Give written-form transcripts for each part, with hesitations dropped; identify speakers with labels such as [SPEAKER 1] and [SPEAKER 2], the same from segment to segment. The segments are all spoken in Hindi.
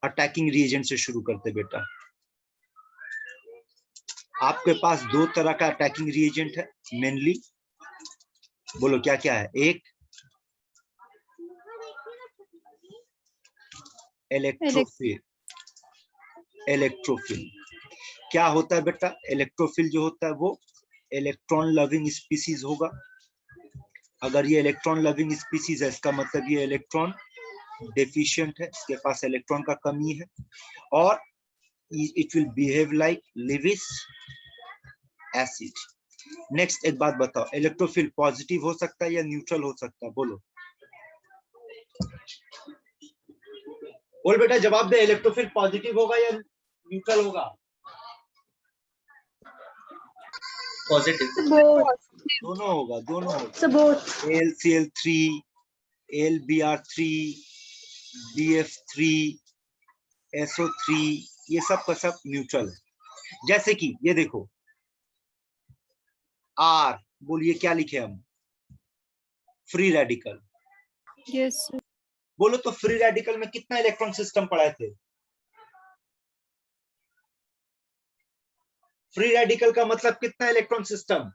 [SPEAKER 1] अटैकिंग रिएजेंट से शुरू करते बेटा। आपके पास दो तरह का अटैकिंग रिएजेंट है मेनली, बोलो क्या क्या है। एक इलेक्ट्रोफिल। इलेक्ट्रोफिल क्या होता है बेटा? इलेक्ट्रोफिल जो होता है वो इलेक्ट्रॉन लविंग स्पीसीज होगा। अगर ये इलेक्ट्रॉन लविंग स्पीसीज है इसका मतलब ये इलेक्ट्रॉन डेफिशिएंट है, इसके पास इलेक्ट्रॉन का कमी है, और it will behave like Lewis acid. Next एक बात बताओ, इलेक्ट्रोफिल पॉजिटिव हो सकता है या न्यूट्रल हो सकता है? बोलो बोल बेटा, जवाब दे। इलेक्ट्रोफिल पॉजिटिव होगा या न्यूट्रल होगा?
[SPEAKER 2] पॉजिटिव।
[SPEAKER 1] दोनों होगा, दोनों होगा। AlCl3, AlBr3, BF3, SO3, ये सब का सब न्यूट्रल है। जैसे कि ये देखो R, बोलिए क्या लिखे हम? Free radical.
[SPEAKER 3] Yes sir.
[SPEAKER 1] बोलो तो फ्री रेडिकल में कितना इलेक्ट्रॉन सिस्टम पढ़ाए थे? फ्री रेडिकल का मतलब कितना electron system?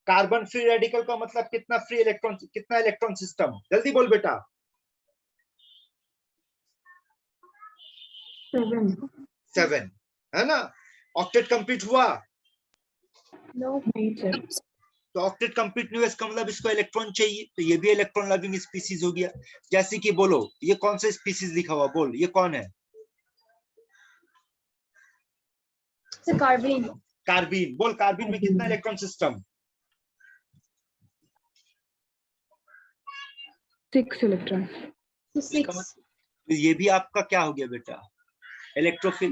[SPEAKER 1] Carbon free radical का मतलब कितना फ्री इलेक्ट्रॉन, कितना इलेक्ट्रॉन सिस्टम? जल्दी बोल बेटा। 7 है ना? ऑक्टेट कंप्लीट हुआ?
[SPEAKER 3] नहीं सर।
[SPEAKER 1] तो ऑक्टेट कंप्लीट नहीं हुआ इसका मतलब इसको इलेक्ट्रॉन चाहिए, तो ये भी इलेक्ट्रॉन लविंग स्पीसीज हो गया। जैसे कि बोलो ये कौन सा स्पीसीज लिखा हुआ? बोल ये कौन है?
[SPEAKER 3] कार्बन।
[SPEAKER 1] कार्बीन। बोल कार्बीन में कितना इलेक्ट्रॉन सिस्टम?
[SPEAKER 3] 6 इलेक्ट्रॉन।
[SPEAKER 1] तो ये भी आपका क्या हो गया बेटा? इलेक्ट्रोफिल।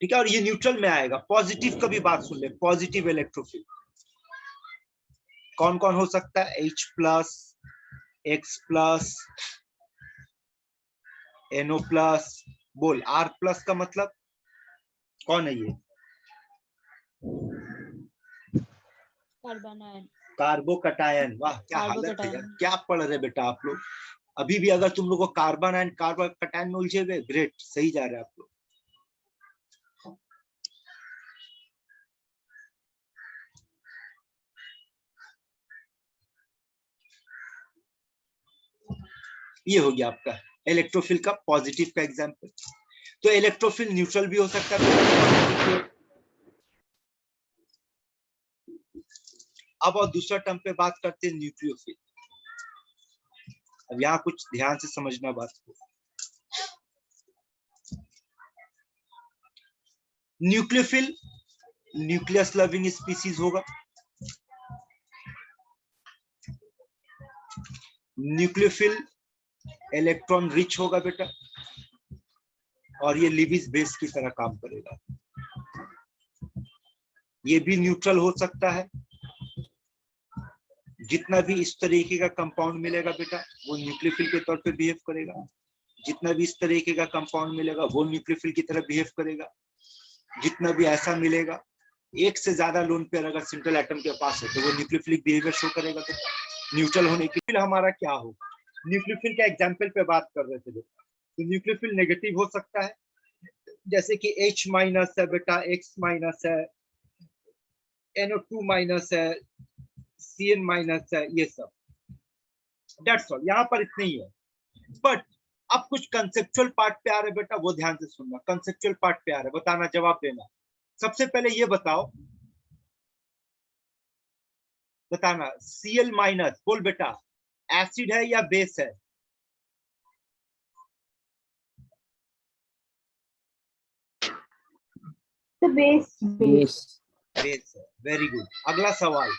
[SPEAKER 1] ठीक है, और ये न्यूट्रल में आएगा। पॉजिटिव का भी बात सुन ले, पॉजिटिव इलेक्ट्रोफिल कौन कौन हो सकता है? H+, X+, NO+। बोल R+ का मतलब कौन है? ये कार्बोकटायन। वाह क्या हालत है यार, क्या पढ़ रहे बेटा आप लोग। अभी भी अगर तुम लोग को कार्बन एंड कार्बोकटायन में उलझे हुए, ग्रेट, सही जा रहे हैं आप लोग। ये हो गया आपका इलेक्ट्रोफिल का पॉजिटिव का एग्जांपल। तो इलेक्ट्रोफिल न्यूट्रल भी हो सकता है। अब और दूसरा टर्म पे बात करते हैं, न्यूक्लियोफिल। अब यहाँ कुछ ध्यान से समझना बात को। न्यूक्लियोफिल न्यूक्लियस लविंग स्पीसीज होगा। न्यूक्लियोफिल इलेक्ट्रॉन रिच होगा बेटा, और ये लिविस बेस की तरह काम करेगा। ये भी न्यूट्रल हो सकता है। जितना भी इस तरीके का कंपाउंड मिलेगा बेटा वो न्यूक्लियोफिल के तौर पे बिहेव करेगा। जितना भी इस तरीके का कंपाउंड मिलेगा वो न्यूक्लियोफिल की तरह बिहेव करेगा। जितना भी ऐसा मिलेगा, एक से ज्यादा लोन पेयर अगर सिंगल एटम के पास है तो वो न्यूक्लियोफिलिक बिहेवियर शो करेगा। तो न्यूट्रल होने के लिए हमारा क्या होगा? न्यूक्लियोफिल का एग्जांपल पे बात कर रहे थे बेटा। तो न्यूक्लियोफिल नेगेटिव हो सकता है, जैसे कि H- है बेटा, X- है, NO2- है, CN- है, ये सब। दैट्स ऑल, यहाँ पर इतने ही है। बट अब कुछ कंसेप्चुअल पार्ट पे आ रहे बेटा, वो ध्यान से सुनना। कंसेप्चुअल पार्ट पे आ रहे, बताना, जवाब देना। सबसे पहले ये बताओ, बताना Cl- बोल बेटा, एसिड है या बेस है?
[SPEAKER 3] बेस।
[SPEAKER 1] बेस है, वेरी गुड। अगला सवाल,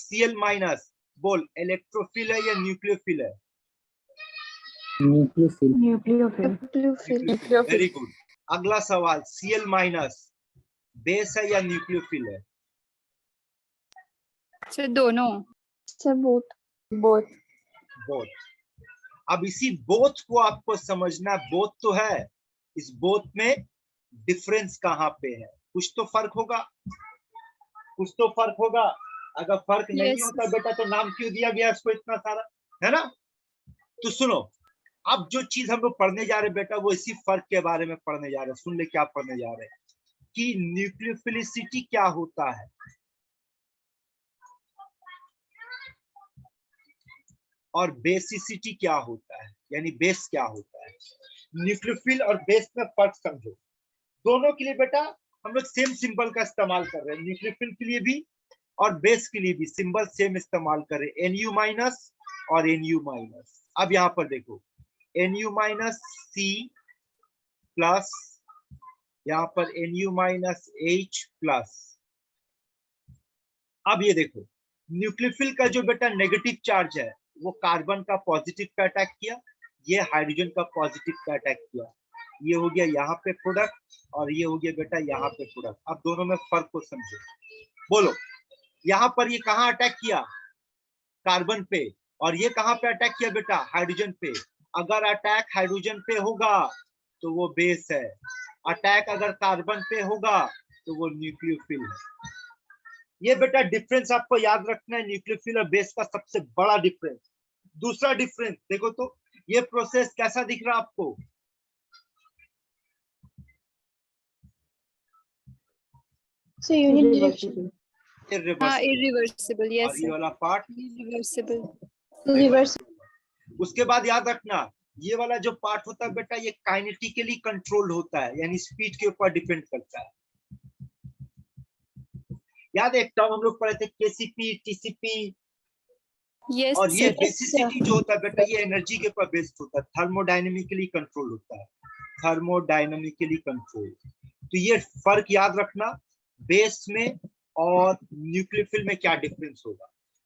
[SPEAKER 1] Cl- बोल इलेक्ट्रोफिल है या न्यूक्लियोफिल है?
[SPEAKER 3] न्यूक्लियोफिल।
[SPEAKER 1] Very good. अगला सवाल, Cl- बेस है या न्यूक्लियोफिल है?
[SPEAKER 3] सर दोनों। Sir both.
[SPEAKER 1] अब इसी बोथ को आपको समझना, बोथ तो है, इस बोथ में डिफरेंस कहाँ पे है? कुछ तो फर्क होगा, कुछ तो फर्क होगा। अगर फर्क नहीं होता बेटा तो नाम क्यों दिया गया इसको इतना सारा, है ना? तो सुनो, अब जो चीज हम लोग पढ़ने जा रहे हैं बेटा वो इसी फर्क के बारे में पढ़ने जा रहे हैं। सुन ले क्या पढ़ने जा रहे हैं कि न्यूक्लियोफिलिसिटी क्या होता है और बेसिसिटी क्या होता है, यानी बेस क्या होता है। न्यूक्लियोफिल और बेस में फर्क समझो। दोनों के लिए बेटा हम लोग सेम सिंबल का इस्तेमाल कर रहे हैं, न्यूक्लियोफिल के लिए भी और बेस के लिए भी सिंबल सेम इस्तेमाल कर रहे हैं, Nu माइनस और Nu माइनस। अब यहां पर देखो Nu माइनस सी प्लस, यहां पर Nu माइनस H प्लस। अब ये देखो न्यूक्लियोफिल का जो बेटा नेगेटिव चार्ज है वो कार्बन का पॉजिटिव पे अटैक किया, ये हाइड्रोजन का पॉजिटिव पे अटैक किया, ये हो गया यहाँ पे प्रोडक्ट और ये हो गया बेटा यहाँ पे प्रोडक्ट। अब दोनों में फर्क को समझो। बोलो यहाँ पर ये कहाँ अटैक किया, कार्बन पे, और ये कहाँ पे अटैक किया बेटा, हाइड्रोजन पे। अगर अटैक हाइड्रोजन पे होगा तो वो बेस है, अटैक अगर कार्बन पे होगा तो वो न्यूक्लियोफिल है। ये बेटा डिफरेंस आपको याद रखना है, न्यूक्लियोफिल और बेस का सबसे बड़ा डिफरेंस। दूसरा डिफरेंस देखो तो ये प्रोसेस कैसा दिख रहा है आपको,
[SPEAKER 3] Irreversible.
[SPEAKER 1] इर्रिवर्सिबल।
[SPEAKER 4] irreversible, yes
[SPEAKER 1] और ये
[SPEAKER 4] sir.
[SPEAKER 1] वाला पार्ट
[SPEAKER 4] Irreversible.
[SPEAKER 3] Reversible.
[SPEAKER 1] उसके बाद याद रखना ये वाला जो पार्ट होता है बेटा ये काइनेटिकली कंट्रोल्ड होता है, यानी स्पीड के ऊपर डिपेंड करता है। याद है एक टर्म हम लोग पढ़े थे केसीपी टीसीपी,
[SPEAKER 4] Yes
[SPEAKER 1] और ये
[SPEAKER 4] sir.
[SPEAKER 1] बेसिसिटी जो होता है बेटा ये एनर्जी के ऊपर बेस्ड होता है, थर्मोडायनेमिकली कंट्रोल होता है, थर्मोडायनेमिकली कंट्रोल। तो ये फर्क याद रखना बेस में और न्यूक्लियोफिल में क्या डिफरेंस होगा।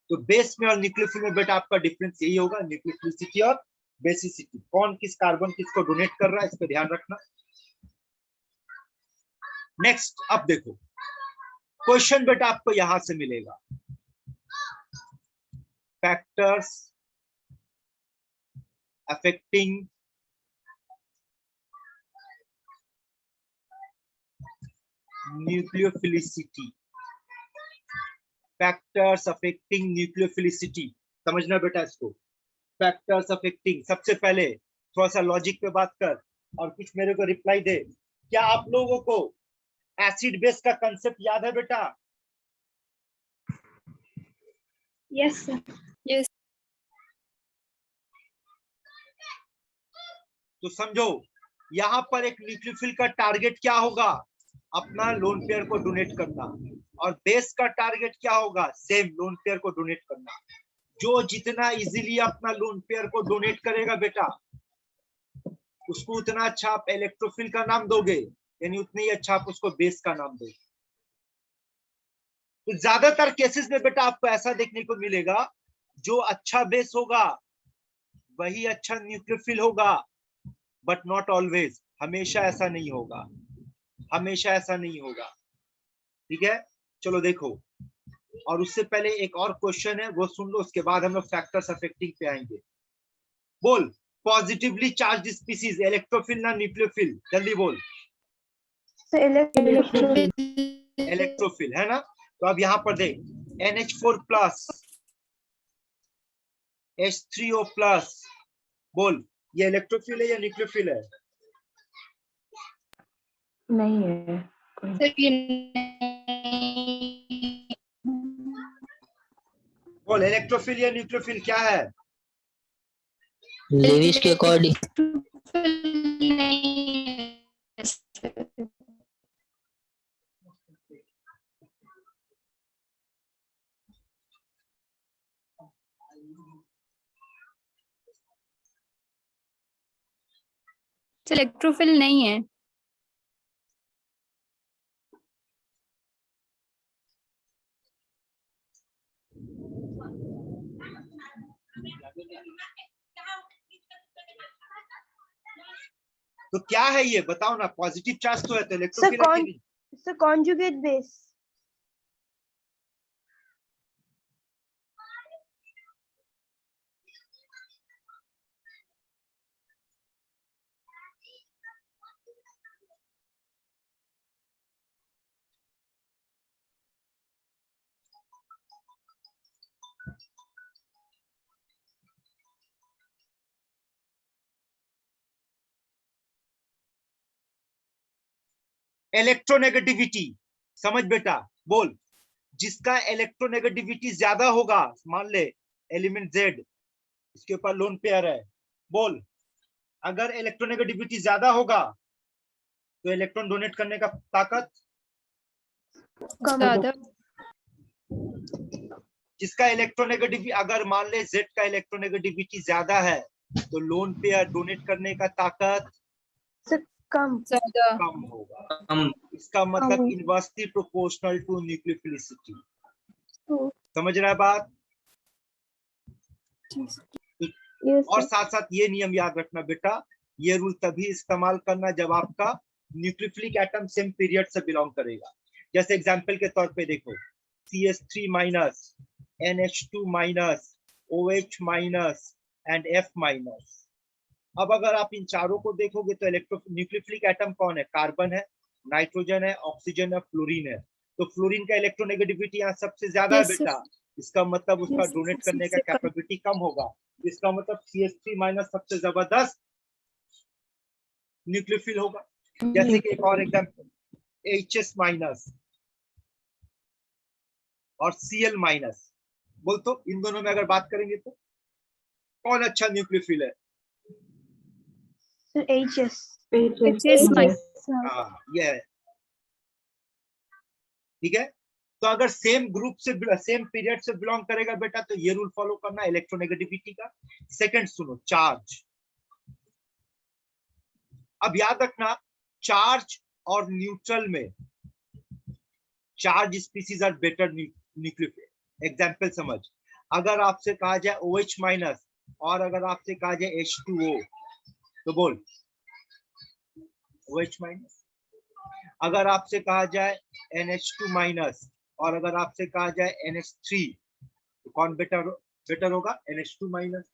[SPEAKER 1] तो बेस में और न्यूक्लियोफिल में बेटा आपका डिफरेंस यही होगा, न्यूक्लियोफिलिसिटी और बेसिसिटी। कौन किस कार्बन किसको डोनेट कर रहा है इस पर ध्यान रखना। नेक्स्ट अब देखो क्वेश्चन बेटा आपको यहां से मिलेगा, factors affecting nucleophilicity, factors affecting nucleophilicity. समझना बेटा इसको, फैक्टर्स अफेक्टिंग। सबसे पहले थोड़ा सा लॉजिक पे बात कर और कुछ मेरे को रिप्लाई दे। क्या आप लोगों को एसिड बेस का कंसेप्ट याद है बेटा?
[SPEAKER 3] Yes, sir.
[SPEAKER 4] Yes.
[SPEAKER 1] तो समझो यहां पर एक न्यूक्लियोफिल का टारगेट क्या होगा, अपना लोन पेयर को डोनेट करना, और बेस का टारगेट क्या होगा, सेम लोन पेयर को डोनेट करना। जो जितना इजीली अपना लोन पेयर को डोनेट करेगा बेटा उसको उतना अच्छा आप इलेक्ट्रोफिल का नाम दोगे, यानी उतनी ही अच्छा आप उसको बेस का नाम दोगे। तो ज्यादातर केसेस में बेटा आपको ऐसा देखने को मिलेगा जो अच्छा बेस होगा वही अच्छा न्यूक्लियोफिल होगा, बट नॉट ऑलवेज, हमेशा ऐसा नहीं होगा, हमेशा ऐसा नहीं होगा। ठीक है चलो देखो, और उससे पहले एक और क्वेश्चन है वो सुन लो, उसके बाद हम लोग फैक्टर्स अफेक्टिंग पे आएंगे। बोल पॉजिटिवली चार्ज स्पीसीज इलेक्ट्रोफिल ना न्यूक्लियोफिल, जल्दी बोल।
[SPEAKER 3] Electrophil.
[SPEAKER 1] इलेक्ट्रोफिल है ना। तो अब यहां पर देख NH4 प्लस H3O प्लस, बोल ये इलेक्ट्रोफिल है या न्यूक्लियोफिल है?
[SPEAKER 3] नहीं है
[SPEAKER 1] बोल इलेक्ट्रोफिल या न्यूक्लियोफिल क्या है?
[SPEAKER 2] लेविस के अकॉर्डिंग
[SPEAKER 4] इलेक्ट्रोफिल नहीं है।
[SPEAKER 1] तो क्या है ये बताओ ना, पॉजिटिव चार्ज तो है तो इलेक्ट्रोफिल है कि नहीं?
[SPEAKER 3] Sir, conjugate base.
[SPEAKER 1] इलेक्ट्रोनेगेटिविटी, समझ बेटा, बोल। जिसका इलेक्ट्रोनेगेटिविटी ज्यादा होगा, मान ले एलिमेंट Z, इसके ऊपर लोन पेयर है, बोल। अगर इलेक्ट्रोनेगेटिविटी ज्यादा होगा तो इलेक्ट्रॉन डोनेट करने का ताकत
[SPEAKER 4] ज्यादा।
[SPEAKER 1] जिसका इलेक्ट्रोनेगेटिविटी, अगर मान ले Z का इलेक्ट्रोनेगेटिविटी ज्यादा है तो लोन पेयर डोनेट करने का ताकत
[SPEAKER 3] कम
[SPEAKER 4] ज्यादा।
[SPEAKER 1] कम होगा।
[SPEAKER 2] हम
[SPEAKER 1] इसका मतलब
[SPEAKER 3] कम।
[SPEAKER 1] Inversely proportional to nucleophilicity.
[SPEAKER 3] Oh,
[SPEAKER 1] समझ रहा है बात?
[SPEAKER 3] yes,
[SPEAKER 1] और
[SPEAKER 3] sir.
[SPEAKER 1] साथ साथ ये नियम याद रखना बेटा, ये रूल तभी इस्तेमाल करना जब आपका न्यूक्लियोफिलिक एटम सेम पीरियड से बिलोंग करेगा। जैसे एग्जांपल के तौर पे देखो, CH3 minus, NH2 minus, OH minus and F minus. अब अगर आप इन चारों को देखोगे तो न्यूक्लियोफिलिक एटम कौन है? कार्बन है, नाइट्रोजन है, ऑक्सीजन है, फ्लोरीन है। तो फ्लोरीन का इलेक्ट्रोनेगेटिविटी यहाँ सबसे ज्यादा है
[SPEAKER 4] Yes, sir.
[SPEAKER 1] बेटा। इसका मतलब उसका
[SPEAKER 4] Yes,
[SPEAKER 1] डोनेट
[SPEAKER 4] sir.
[SPEAKER 1] करने का
[SPEAKER 4] सबसे कम।
[SPEAKER 1] कैपेबिलिटी कम होगा। इसका मतलब CH3 माइनस सबसे जबरदस्त न्यूक्लियोफिल होगा। जैसे कि एक और एग्जांपल, HS माइनस और Cl माइनस, बोल तो इन दोनों में अगर बात करेंगे तो कौन अच्छा न्यूक्लियोफिल है?
[SPEAKER 3] Sir, HS.
[SPEAKER 4] HS minus।
[SPEAKER 1] हाँ, ये है। ठीक है, तो अगर सेम ग्रुप से, सेम पीरियड से बिलोंग करेगा बेटा तो ये रूल फॉलो करना इलेक्ट्रोनेगेटिविटी का। सेकंड सुनो, चार्ज। अब याद रखना, चार्ज और न्यूट्रल में charge species are better nucleophile. Example समझ, अगर आपसे कहा जाए OH माइनस और अगर आपसे कहा जाए H2O, तो बोल OH माइनस। अगर आपसे कहा जाए NH2 माइनस और अगर आपसे कहा जाए NH3, तो कौन बेटर होगा? NH2 minus.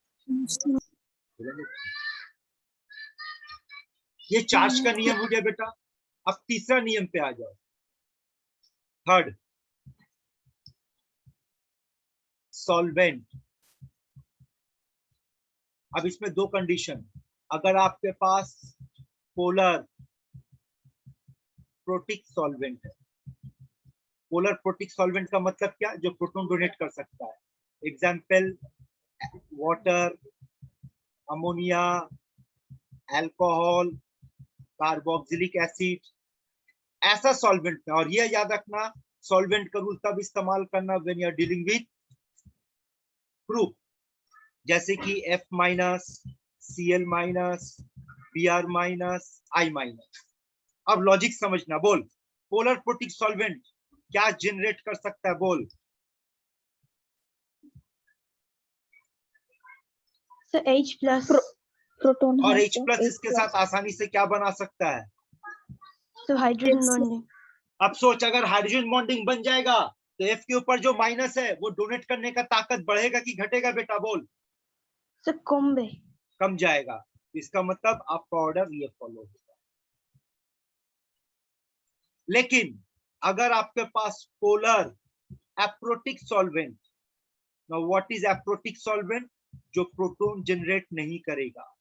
[SPEAKER 1] ये चार्ज का नियम हो गया बेटा। अब तीसरा नियम पे आ जाओ, थर्ड, सॉल्वेंट। अब इसमें दो कंडीशन, अगर आपके पास पोलर प्रोटिक सॉल्वेंट है। पोलर प्रोटिक सॉल्वेंट का मतलब क्या? जो प्रोटॉन डोनेट कर सकता है। Example, water, ammonia, alcohol, carboxylic acid, ऐसा सॉल्वेंट में। और ये याद रखना, सॉल्वेंट का रूल तब इस्तेमाल करना when you are dealing with group, जैसे कि F minus, Cl minus, Br minus, I minus. अब लॉजिक समझना, बोल। पोलर प्रोटिक सॉल्वेंट क्या जनरेट कर सकता है? बोल।
[SPEAKER 3] Sir, H plus. Proton.
[SPEAKER 1] और H प्लस इसके साथ आसानी से क्या बना सकता है?
[SPEAKER 3] So hydrogen
[SPEAKER 4] Yes, sir.
[SPEAKER 3] bonding.
[SPEAKER 1] अब सोच, अगर हाइड्रोजन बॉन्डिंग बन जाएगा तो F के ऊपर जो माइनस है वो डोनेट करने का ताकत बढ़ेगा कि घटेगा बेटा? बोल।
[SPEAKER 3] Sir, Combe.
[SPEAKER 1] कम जाएगा। इसका मतलब आपका ऑर्डर ये फॉलो होगा। लेकिन अगर आपके पास polar aprotic solvent, now what is aprotic solvent? जो प्रोटॉन जनरेट नहीं करेगा।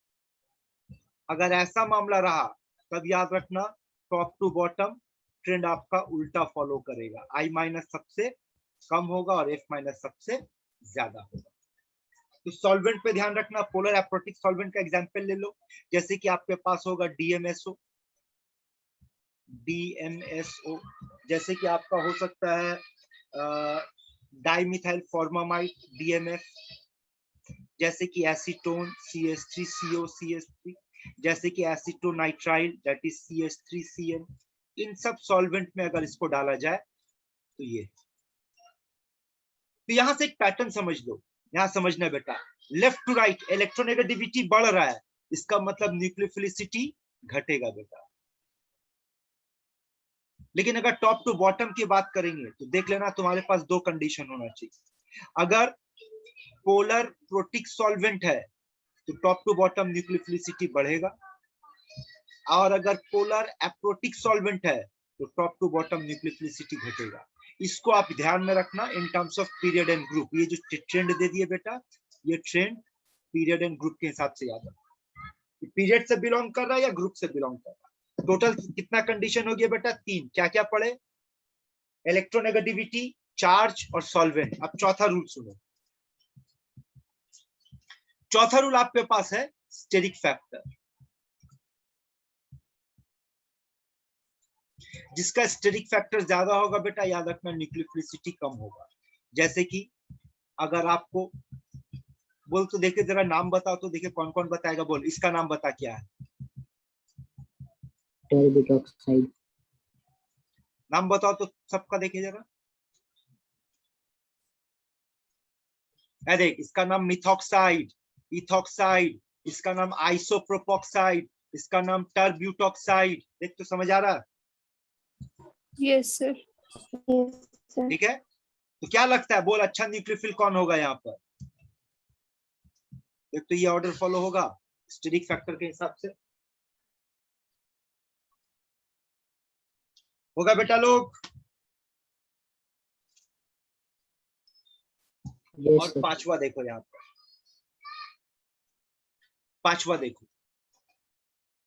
[SPEAKER 1] अगर ऐसा मामला रहा तब याद रखना, टॉप टू बॉटम ट्रेंड आपका उल्टा फॉलो करेगा। I माइनस सबसे कम होगा और F माइनस सबसे ज्यादा होगा। तो सॉल्वेंट पे ध्यान रखना, पोलर एप्रोटिक सॉल्वेंट का एग्जांपल ले लो, जैसे कि आपके पास होगा DMSO, जैसे कि आपका हो सकता है डाइमिथाइल फॉर्मामाइड, DMF, जैसे कि एसीटोन, CH3CO, CH3, जैसे कि एसीटोनाइट्राइल, दैट इज CH3CN। इन सब सॉल्वेंट में अगर इसको डाला जाए तो ये, तो यहां से एक पैटर्न समझ लो। यहां समझना बेटा, लेफ्ट टू राइट इलेक्ट्रोनेगेटिविटी बढ़ रहा है, इसका मतलब न्यूक्लियोफिलिसिटी घटेगा बेटा। लेकिन अगर टॉप टू बॉटम की बात करेंगे तो देख लेना, तुम्हारे पास दो कंडीशन होना चाहिए। अगर पोलर प्रोटिक सॉल्वेंट है तो टॉप टू बॉटम न्यूक्लियोफिलिसिटी बढ़ेगा, और अगर पोलर एप्रोटिक सॉल्वेंट है तो टॉप टू बॉटम न्यूक्लियोफिलिसिटी घटेगा। इसको आप ध्यान में रखना in terms of period and group. ये जो ट्रेंड दे दिए बेटा, ये ट्रेंड पीरियड एंड ग्रुप के हिसाब से याद रखना, पीरियड से बिलोंग कर रहा है या ग्रुप से बिलोंग कर रहा है। टोटल कितना कंडीशन हो गया बेटा? 3। क्या क्या पढ़े? इलेक्ट्रोनेगेटिविटी, चार्ज और सॉल्वेंट। अब चौथा रूल सुनो। चौथा रूल आपके पास है स्टेरिक फैक्टर। जिसका स्टेरिक फैक्टर ज्यादा होगा बेटा, याद रखना न्यूक्लियोफिलिसिटी कम होगा। जैसे कि अगर आपको बोल तो देखिए, जरा नाम बताओ तो देखिए कौन कौन बताएगा। बोल, इसका नाम बता क्या है?
[SPEAKER 5] टर्बिक ऑक्साइड।
[SPEAKER 1] नाम बताओ तो सबका, देखिए जरा। देख, इसका नाम मिथॉक्साइड, इथॉक्साइड, इसका नाम आइसोप्रोपोक्साइड, इसका नाम टर्ब्यूटॉक्साइड। देख तो समझ आ रहा है?
[SPEAKER 4] Yes, sir.
[SPEAKER 3] Yes, sir.
[SPEAKER 1] ठीक है, तो क्या लगता है? बोल, अच्छा न्यूक्लियोफिल कौन होगा यहाँ पर? देख तो ये ऑर्डर फॉलो होगा स्टेरिक फैक्टर के हिसाब से, होगा बेटा लोग?
[SPEAKER 5] यस
[SPEAKER 1] और
[SPEAKER 5] सर।
[SPEAKER 1] पांचवा देखो यहाँ पर, पांचवा देखो,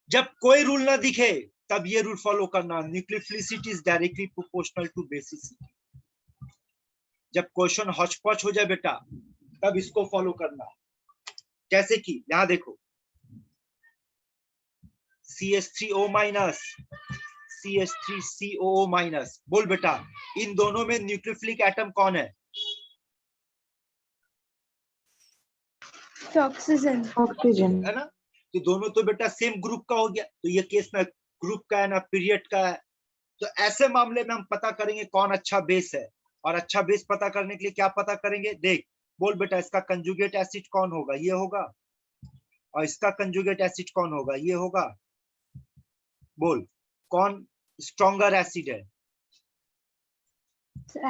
[SPEAKER 1] जब कोई रूल ना दिखे तब ये रूल फॉलो करना, nucleophilicity is directly proportional to basicity. जब क्वेश्चन हॉचपॉच हो जाए बेटा, तब इसको फॉलो करना। जैसे कि यहां देखो, CH3O माइनस, CH3COO माइनस। बोल बेटा, इन दोनों में न्यूक्लियोफिलिक एटम कौन है?
[SPEAKER 3] ऑक्सीजन।
[SPEAKER 5] ऑक्सीजन।
[SPEAKER 1] है ना? तो दोनों तो बेटा सेम ग्रुप का हो गया, तो ये केस ना ग्रुप का है ना पीरियड का है। तो ऐसे मामले में हम पता करेंगे कौन अच्छा बेस है। और अच्छा बेस पता करने के लिए क्या पता करेंगे? देख, बोल बेटा, इसका कंजुगेट एसिड कौन होगा? ये होगा। और इसका कंजुगेट एसिड कौन होगा? ये होगा। बोल, कौन स्ट्रॉन्गर एसिड है?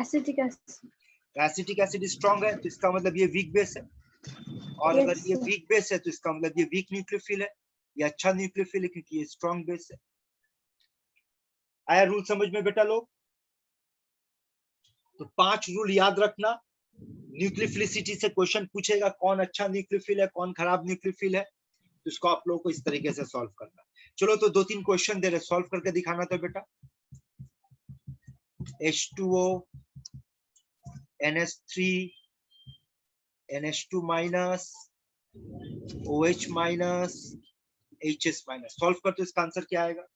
[SPEAKER 3] Acetic acid.
[SPEAKER 1] Acetic acid strong है, तो इसका मतलब ये वीक बेस है। और
[SPEAKER 3] Yes,
[SPEAKER 1] अगर ये
[SPEAKER 3] sir.
[SPEAKER 1] वीक बेस है तो इसका मतलब ये वीक न्यूक्लियोफिल है। ये अच्छा न्यूक्लियोफिल है क्योंकि ये स्ट्रॉन्ग बेस है। आया रूल समझ में बेटा लोग? तो 5 रूल याद रखना। न्यूक्लियोफिलिसिटी से क्वेश्चन पूछेगा कौन अच्छा न्यूक्लियोफिल है, कौन खराब न्यूक्लियोफिल है, तो इसको आप लोगों को इस तरीके से सॉल्व करना। चलो, तो 2-3 क्वेश्चन दे रहे, सॉल्व करके दिखाना था बेटा। H2O, NH3, NH2 minus, OH minus, HS minus. Solve कर तो इसका आंसर क्या आएगा?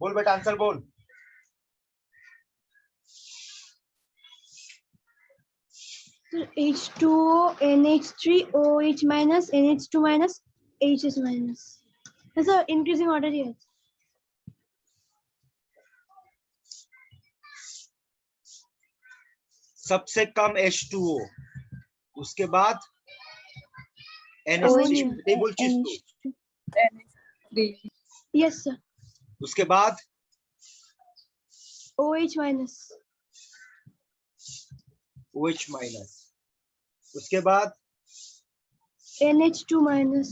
[SPEAKER 1] बोल बेटा, आंसर बोल।
[SPEAKER 3] H2O, NH3, OH minus, NH2 minus, HS minus. That's an increasing order here.
[SPEAKER 1] सबसे कम H2O, उसके बाद NH3, नहीं बोल चीज तो,
[SPEAKER 3] Yes, sir.
[SPEAKER 1] उसके बाद
[SPEAKER 3] OH minus.
[SPEAKER 1] OH माइनस, उसके बाद
[SPEAKER 3] NH2 minus.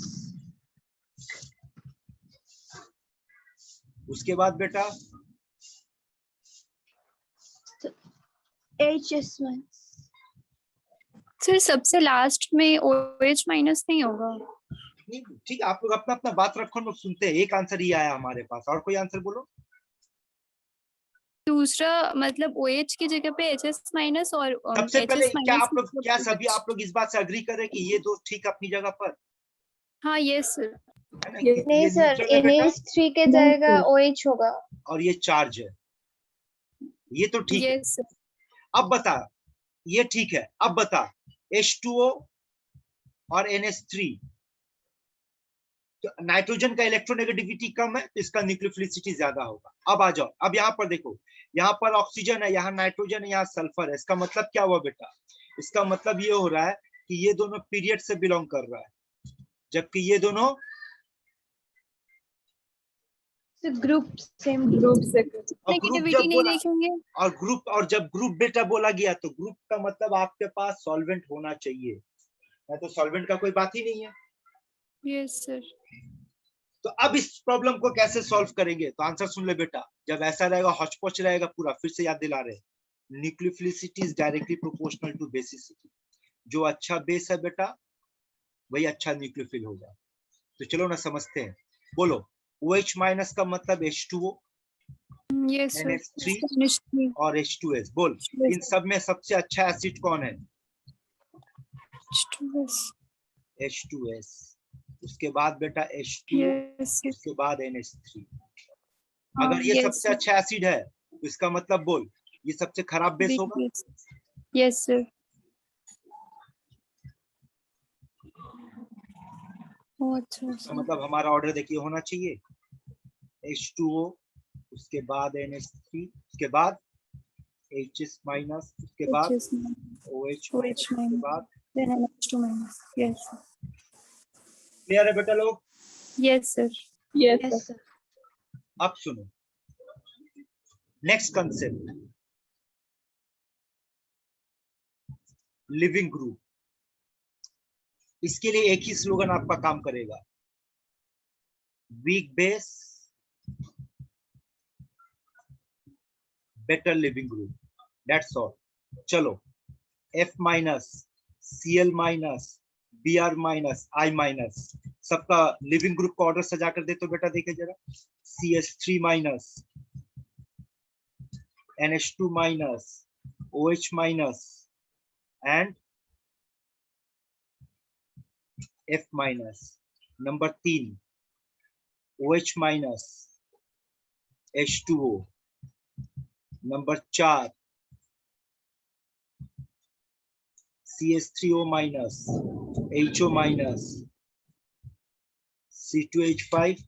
[SPEAKER 1] उसके बाद बेटा
[SPEAKER 3] HS minus.
[SPEAKER 4] सर सबसे लास्ट में OH माइनस नहीं होगा?
[SPEAKER 1] नहीं, ठीक, आप लोग अपना अपना बात रखो, लोग सुनते हैं। एक आंसर ही आया हमारे पास, और कोई आंसर बोलो।
[SPEAKER 4] दूसरा मतलब OH की जगह पे HS माइनस और
[SPEAKER 1] सबसे पहले
[SPEAKER 4] HS
[SPEAKER 1] क्या आप लोग, क्या
[SPEAKER 4] माइनस।
[SPEAKER 1] सभी आप लोग इस बात से अग्री करें कि ये दो ठीक अपनी जगह पर?
[SPEAKER 4] हाँ, यस सर।
[SPEAKER 1] है ना,
[SPEAKER 4] Yes.
[SPEAKER 1] क्योंकि
[SPEAKER 6] नहीं
[SPEAKER 1] ये
[SPEAKER 6] सर,
[SPEAKER 1] neutral है बेटा
[SPEAKER 6] NH3 के जाएगा OH होगा।
[SPEAKER 1] और ये चार्ज है, ये तो ठीक है।
[SPEAKER 4] Yes, sir.
[SPEAKER 1] अब बता, ये ठीक है, अब बता H2O और NH3, तो नाइट्रोजन का इलेक्ट्रोनेगेटिविटी कम है तो इसका न्यूक्लियोफिलिसिटी ज्यादा होगा। अब आ जाओ, अब यहाँ पर देखो, यहाँ पर ऑक्सीजन है, यहाँ नाइट्रोजन है, यहाँ सल्फर है। इसका मतलब क्या हुआ बेटा? इसका मतलब ये हो रहा है कि ये दोनों पीरियड से बिलोंग कर रहा है, जबकि ये दोनों
[SPEAKER 3] ग्रुप सेम
[SPEAKER 4] Group से
[SPEAKER 1] और ग्रुप
[SPEAKER 4] negativity
[SPEAKER 1] जब
[SPEAKER 4] नहीं
[SPEAKER 1] बोला
[SPEAKER 4] देखेंगे।
[SPEAKER 1] और ग्रुप, और जब ग्रुप बेटा बोला गया तो ग्रुप का मतलब आपके पास सॉल्वेंट होना चाहिए, नहीं तो सॉल्वेंट का कोई बात ही नहीं है।
[SPEAKER 4] Yes, sir.
[SPEAKER 1] तो अब इस प्रॉब्लम को कैसे सॉल्व करेंगे? तो आंसर सुन ले बेटा, जब ऐसा रहेगा हॉचपॉच रहेगा पूरा, फिर से याद दिला रहे, nucleophilicity is directly proportional to basicity. जो अच्छा बेस है बेटा वही अच्छा न्यूक्लियोफिल होगा। तो चलो ना समझते हैं, बोलो OH माइनस का मतलब H2O,
[SPEAKER 4] Yes, sir.
[SPEAKER 1] NH3
[SPEAKER 4] NH3.
[SPEAKER 1] और H2S। बोल इन सब में सबसे अच्छा एसिड कौन है?
[SPEAKER 4] H2S.
[SPEAKER 1] H2S। उसके बाद बेटा H2O,
[SPEAKER 4] Yes, sir.
[SPEAKER 1] उसके बाद NH3। अगर ये
[SPEAKER 4] Yes,
[SPEAKER 1] सबसे
[SPEAKER 4] sir.
[SPEAKER 1] अच्छा एसिड है तो इसका मतलब बोल ये सबसे खराब बेस
[SPEAKER 4] Big
[SPEAKER 1] होगा।
[SPEAKER 4] base. Yes, sir. Oh, अच्छा
[SPEAKER 1] इसका
[SPEAKER 4] sir.
[SPEAKER 1] मतलब हमारा ऑर्डर देखिए होना चाहिए H2O, उसके बाद NH3, उसके बाद HS माइनस, उसके बाद
[SPEAKER 4] HS minus.
[SPEAKER 1] OH
[SPEAKER 4] OH
[SPEAKER 1] minus, उसके
[SPEAKER 4] minus.
[SPEAKER 1] बाद
[SPEAKER 4] Then NH2 minus. Yes, sir.
[SPEAKER 1] Clear है बेटा लोग?
[SPEAKER 4] Yes, sir. Yes, sir.
[SPEAKER 3] Yes sir.
[SPEAKER 1] अब सुनो नेक्स्ट कंसेप्ट, लिविंग ग्रुप। इसके लिए एक ही स्लोगन आपका काम करेगा, weak base better leaving group, that's all. चलो F minus, Cl minus, Br minus, I minus, सबका लिविंग ग्रुप का ऑर्डर सजा कर दे तो बेटा देखे जरा, CH3 minus, NH2 minus, OH minus and F minus. Number 3 OH minus, H2O। Number 4 CH3O minus, HO minus, C2H5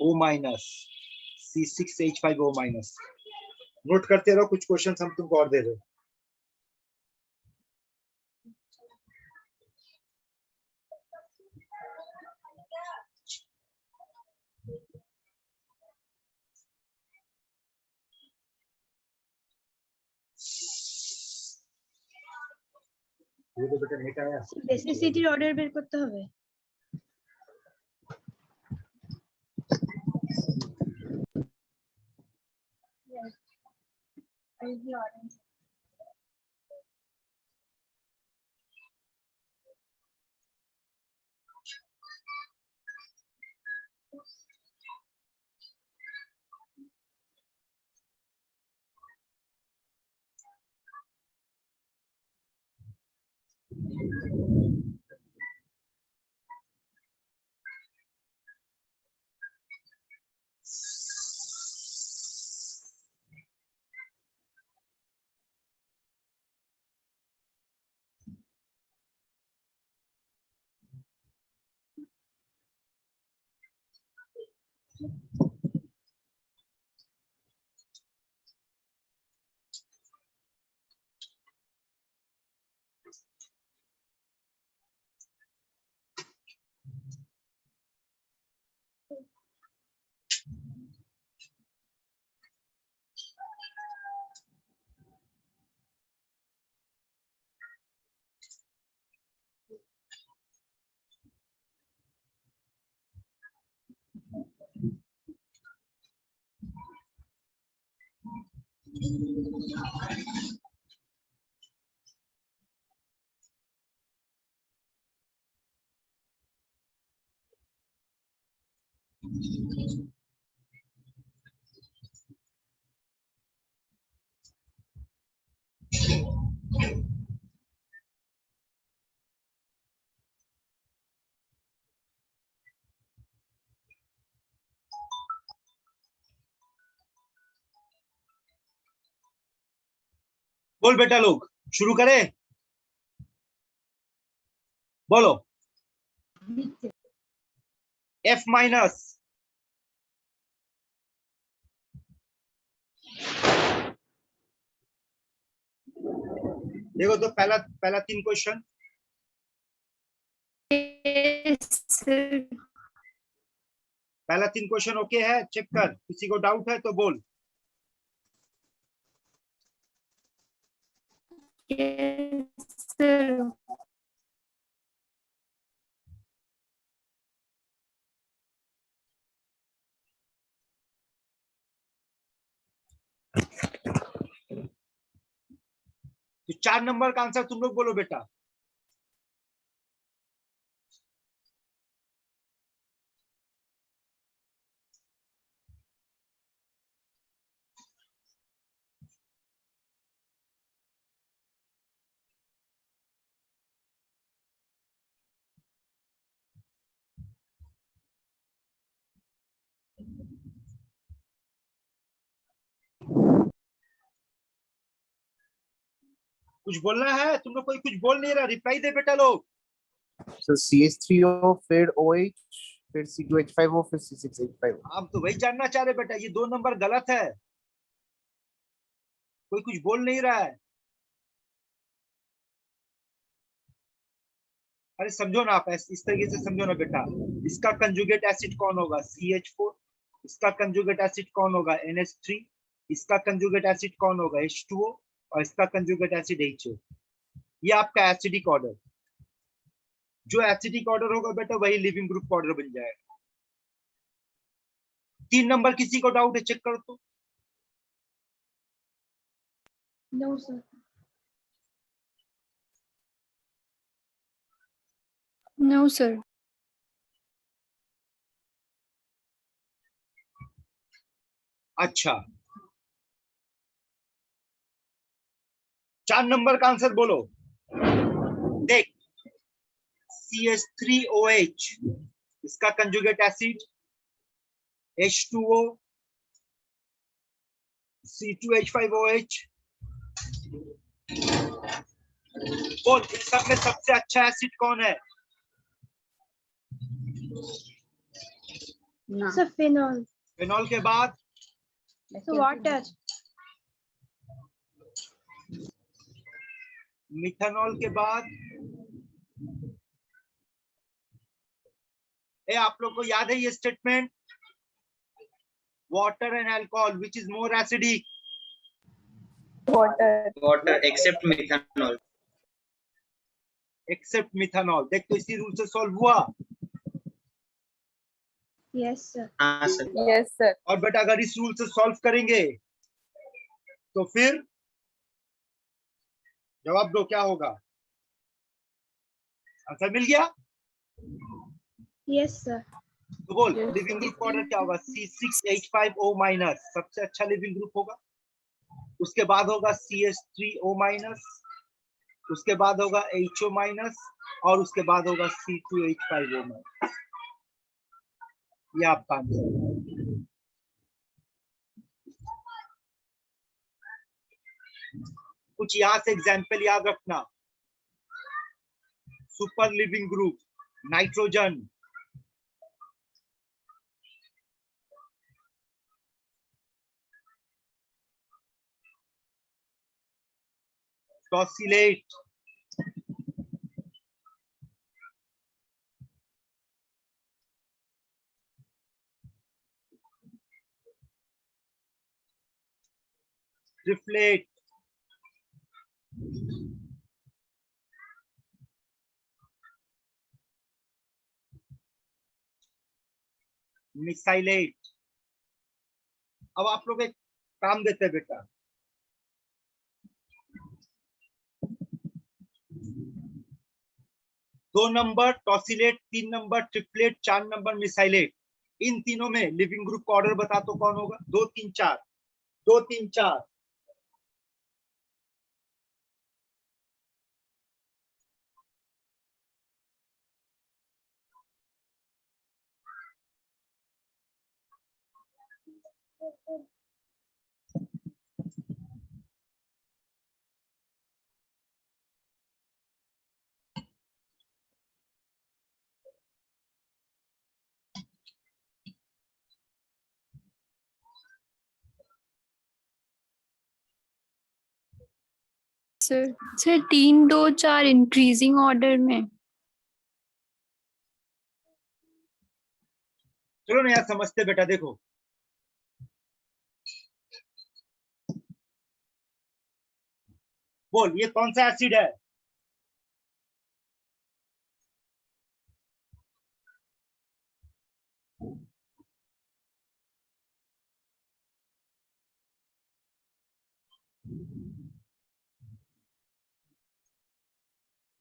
[SPEAKER 1] O minus, C6H5O minus. Note करते रहो, कुछ क्वेश्चंस हम तुमको और दे रहे हैं। ये तो बेटा नेट आया।
[SPEAKER 3] বেসিসিটির অর্ডার বের করতে হবে।
[SPEAKER 1] बोल बेटा लोग, शुरू करें? बोलो। F माइनस, देखो तो पहला पहला 3 क्वेश्चन।
[SPEAKER 4] sir.
[SPEAKER 1] पहला 3 क्वेश्चन ओके है? चेक कर, किसी को डाउट है तो बोल।
[SPEAKER 4] Yes, sir.
[SPEAKER 1] तो 4 नंबर का आंसर तुम लोग बोलो बेटा। कुछ बोलना है? तुम लोग कोई कुछ बोल नहीं रहा, रिप्लाई दे बेटा लोग।
[SPEAKER 7] So CH3O फिर OH फिर C2H5O फिर C6H5O।
[SPEAKER 1] हम तो वही जानना चाह रहे बेटा, ये 2 नंबर गलत है। कोई कुछ बोल नहीं रहा है। अरे समझो ना आप, इस तरीके से समझो ना बेटा। इसका कंजुगेट एसिड कौन होगा? CH4। इसका कंजुगेट एसिड कौन होगा? NH3। इसका कंजुगेट एसिड कौन होगा? H2O। और इसका कंजुगेट एसिड HO। ये आपका एसिडिक ऑर्डर। जो एसिडिक ऑर्डर होगा बेटा वही लिविंग ग्रुप ऑर्डर बन जाएगा। 3 नंबर किसी को डाउट है? चेक करो तो।
[SPEAKER 3] No, sir.
[SPEAKER 4] No, sir.
[SPEAKER 1] अच्छा, 4 नंबर का आंसर बोलो। देख, CH3OH इसका कंजुगेट एसिड, H2O, C2H5OH। बोल, इन सब में सबसे अच्छा एसिड कौन है?
[SPEAKER 3] So phenol.
[SPEAKER 1] फिनॉल के बाद
[SPEAKER 3] So water.
[SPEAKER 1] मिथेनॉल के बाद आप लोग को याद है ये statement? Water and alcohol which is more acidic?
[SPEAKER 6] Water.
[SPEAKER 2] Water except methanol.
[SPEAKER 1] Except methanol. देख तो इसी रूल से सॉल्व हुआ।
[SPEAKER 3] Yes, sir.
[SPEAKER 2] हाँ सर।
[SPEAKER 6] Yes, sir.
[SPEAKER 1] और बेटा अगर इस रूल से सॉल्व करेंगे तो फिर जवाब दो, क्या होगा? आंसर मिल गया?
[SPEAKER 3] Yes, sir.
[SPEAKER 1] तो बोल, लिविंग ग्रुप ऑर्डर क्या होगा? C6H5O माइनस सबसे अच्छा लिविंग ग्रुप होगा। उसके बाद होगा CH3O माइनस, उसके बाद होगा HO माइनस, और उसके बाद होगा C2H5O माइनस। ये आपका आंसर। कुछ यहां से एग्जाम्पल याद रखना। Super leaving group, nitrogen, tosylate, triflate, mesylate. अब आप लोग एक काम देते हैं बेटा, 2 number tosylate, 3 number triflate, 4 number mesylate. इन तीनों में लिविंग ग्रुप का ऑर्डर बता तो कौन होगा? 2 3 4, 2 3 4।
[SPEAKER 4] सर सर 3 2 4 इंक्रीजिंग ऑर्डर में।
[SPEAKER 1] चलो ना यार समझते बेटा, देखो बोल ये कौन सा एसिड है?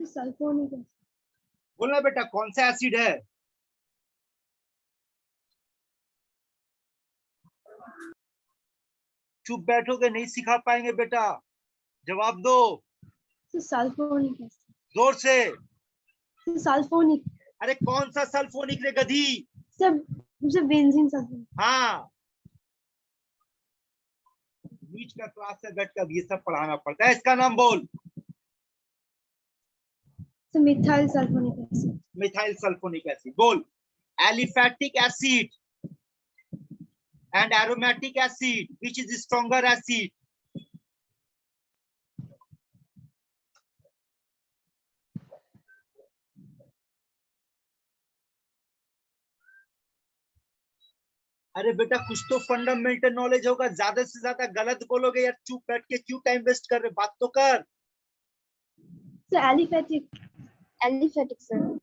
[SPEAKER 3] Sulphonic acid.
[SPEAKER 1] बोलना बेटा कौन सा एसिड है? चुप बैठोगे नहीं सिखा पाएंगे बेटा, जवाब दो
[SPEAKER 3] सल्फोनिक एसिड।
[SPEAKER 1] जोर से।
[SPEAKER 3] सल्फोनिक।
[SPEAKER 1] अरे कौन सा सल्फोनिक रे गधी?
[SPEAKER 3] सब सब बेंजीन सल्फोनिक।
[SPEAKER 1] हाँ, बीच का क्लास से बैठकर ये सब पढ़ाना पड़ता है। इसका नाम बोल।
[SPEAKER 3] Methyl sulphonic acid.
[SPEAKER 1] Methyl sulphonic acid. बोल aliphatic acid and aromatic acid, which is stronger acid? अरे बेटा कुछ तो फंडामेंटल नॉलेज होगा, ज्यादा से ज्यादा गलत बोलोगे यार। चुप बैठ के क्यों टाइम वेस्ट कर रहे, बात तो कर।
[SPEAKER 3] Sir aliphatic.
[SPEAKER 6] Aliphatic sir.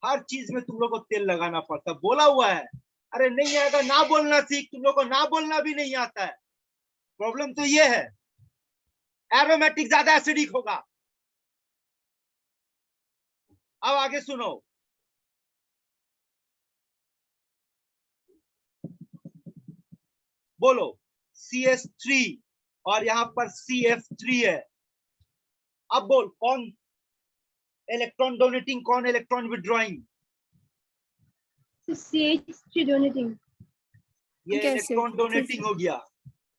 [SPEAKER 1] हर चीज में तुम लोग को तेल लगाना पड़ता, बोला हुआ है। अरे नहीं आएगा ना बोलना सीख, तुम लोग को ना बोलना भी नहीं आता है। प्रॉब्लम तो ये है, एरोमेटिक ज्यादा एसिडिक होगा। अब आगे सुनो, बोलो CH3 और यहाँ पर CF3 है। अब बोल कौन इलेक्ट्रॉन डोनेटिंग, कौन इलेक्ट्रॉन विड्रॉइंग?
[SPEAKER 3] CH3 donating.
[SPEAKER 1] ये
[SPEAKER 4] कैसे?
[SPEAKER 1] इलेक्ट्रॉन डोनेटिंग हो गया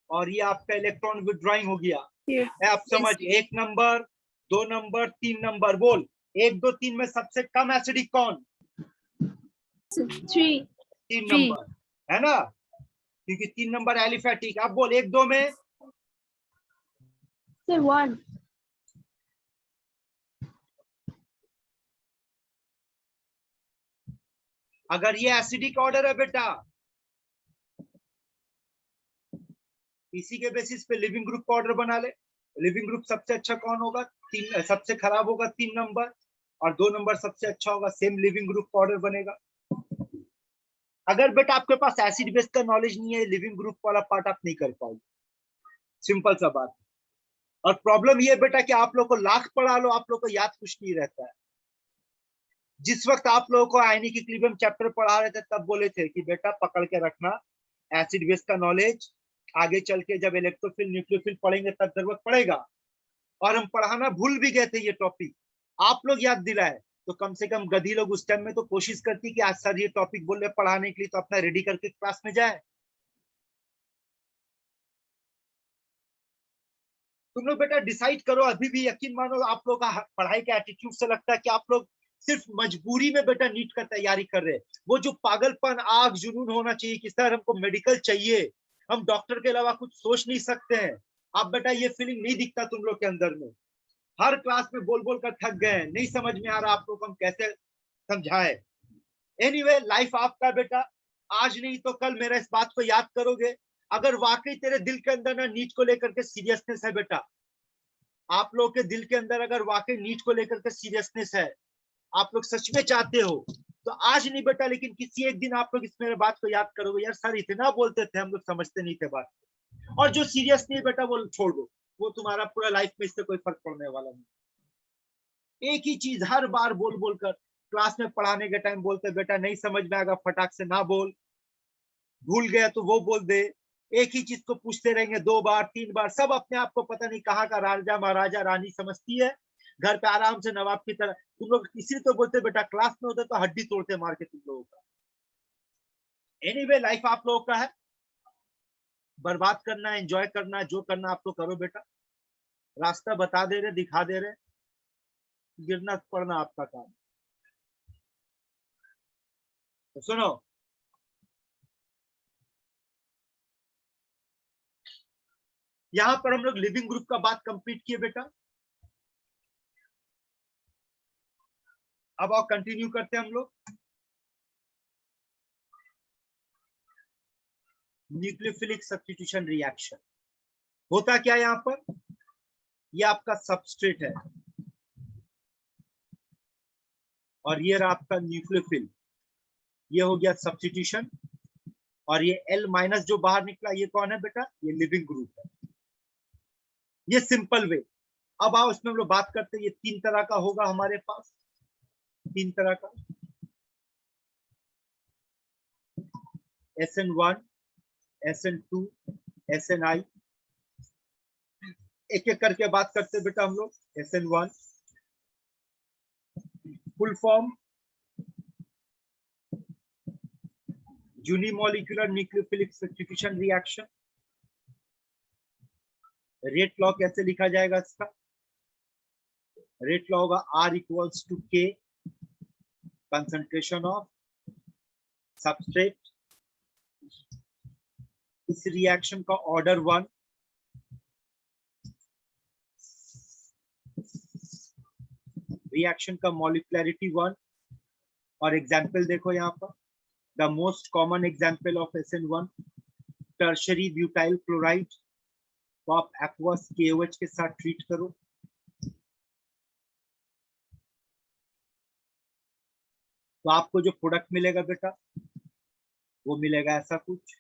[SPEAKER 1] और ये आपका इलेक्ट्रॉन विड्रॉइंग हो गया।
[SPEAKER 4] ये
[SPEAKER 1] आप समझ, 1 नंबर 2 नंबर 3 नंबर। बोल 1 2 3 में सबसे कम एसिडिक कौन?
[SPEAKER 3] 3
[SPEAKER 1] 3 नंबर है ना, क्योंकि 3 नंबर एलिफैटिक। अब बोल 1 2 में?
[SPEAKER 3] सर 1।
[SPEAKER 1] अगर ये एसिडिक ऑर्डर है बेटा, इसी के बेसिस पे लिविंग ग्रुप का ऑर्डर बना ले। लिविंग ग्रुप सबसे अच्छा कौन होगा? 3। सबसे खराब होगा 3 नंबर और 2 नंबर सबसे अच्छा होगा। सेम लिविंग ग्रुप का ऑर्डर बनेगा। अगर बेटा आपके पास एसिड बेस का नॉलेज नहीं है, लिविंग ग्रुप वाला पार्ट आप नहीं कर पाओगे, सिंपल सा बात। और प्रॉब्लम ये बेटा कि आप लोग को लाख पढ़ा लो, आप लोग को याद कुछ नहीं रहता है। जिस वक्त आप लोगों को आयनिक इक्विलिब्रियम चैप्टर पढ़ा रहे थे तब बोले थे कि बेटा पकड़ के रखना एसिड बेस का नॉलेज, आगे चल के जब इलेक्ट्रोफिल न्यूक्लियोफिल पढ़ेंगे तब जरूरत पड़ेगा। और हम पढ़ाना भूल भी गए थे ये टॉपिक, आप लोग याद दिलाए। तो कम से कम गधी लोग उस टाइम में तो कोशिश करती कि आज सर ये टॉपिक बोल रहे पढ़ाने के लिए, तो अपना रेडी करके क्लास में जाए। तुम लोग बेटा डिसाइड करो, अभी भी यकीन मानो आप लोग का पढ़ाई के एटीट्यूड से लगता है कि आप लोग सिर्फ मजबूरी में बेटा नीट का तैयारी कर रहे हैं। वो जो पागलपन आग जुनून होना चाहिए कि सर हमको मेडिकल चाहिए, हम डॉक्टर के अलावा कुछ सोच नहीं सकते हैं, आप बेटा ये फीलिंग नहीं दिखता तुम लोग के अंदर में। हर क्लास में बोल बोल कर थक गए, नहीं समझ में आ रहा आप लोग को हम कैसे समझाए। एनीवे लाइफ आपका बेटा, आज नहीं तो कल मेरा इस बात को याद करोगे। अगर वाकई तेरे दिल के अंदर ना नीट को लेकर के सीरियसनेस है बेटा, आप लोग के दिल के अंदर अगर वाकई नीट को लेकर के सीरियसनेस है, आप लोग सच में चाहते हो, तो आज नहीं बेटा लेकिन किसी एक दिन आप लोग इस मेरे बात को याद करोगे, यार सर इतना बोलते थे हम लोग समझते नहीं थे बात। और जो सीरियस नहीं बेटा वो छोड़ दो, वो तुम्हारा पूरा लाइफ में इससे कोई फर्क पड़ने वाला नहीं। एक ही चीज हर बार बोल बोल कर क्लास में पढ़ाने के टाइम बोलते बेटा नहीं समझ में आएगा फटाक से ना बोल, भूल गया तो वो बोल दे। एक ही चीज को पूछते रहेंगे 2 बार 3 बार, सब अपने आप को पता नहीं कहाँ का राजा महाराजा रानी समझती है, घर पे आराम से नवाब की तरह। तुम लोग इसी तो बोलते बेटा क्लास में होते तो हड्डी तोड़ते मार के तुम लोगों का। एनीवे लाइफ आप लोगों का है, बर्बाद करना एंजॉय करना, जो करना आप लोग करो बेटा। रास्ता बता दे रहे, दिखा दे रहे, गिरना पड़ना आपका काम। तो सुनो, यहां पर हम लोग लिविंग ग्रुप का बात कंप्लीट किए बेटा। अब और कंटिन्यू करते हैं हम लोग। न्यूक्लियोफिलिक सब्स्टिट्यूशन रिएक्शन होता क्या है यहां पर, ये आपका सबस्ट्रेट है और ये रहा आपका न्यूक्लियोफिल, ये हो गया सब्स्टिट्यूशन, और ये L माइनस जो बाहर निकला ये कौन है बेटा, ये लिविंग ग्रुप है। ये सिंपल वे। अब आओ इसमें हम लोग बात करते हैं, ये 3 तरह का होगा हमारे पास, 3 तरह का, SN1, SN2, SNI। एक एक करके बात करते हैं बेटा हम लोग। SN1 full form unimolecular nucleophilic substitution reaction. Rate law कैसे लिखा जाएगा इसका, रेट लॉ होगा R equals to K concentration of substrate. इस रिएक्शन का ऑर्डर 1, रिएक्शन का मॉलिक्युलरिटी 1, और एग्जाम्पल देखो यहाँ पर, the most common example of SN1 tertiary butyl chloride, तो आप एक्वस KOH के साथ ट्रीट करो, तो आपको जो प्रोडक्ट मिलेगा बेटा वो मिलेगा ऐसा कुछ,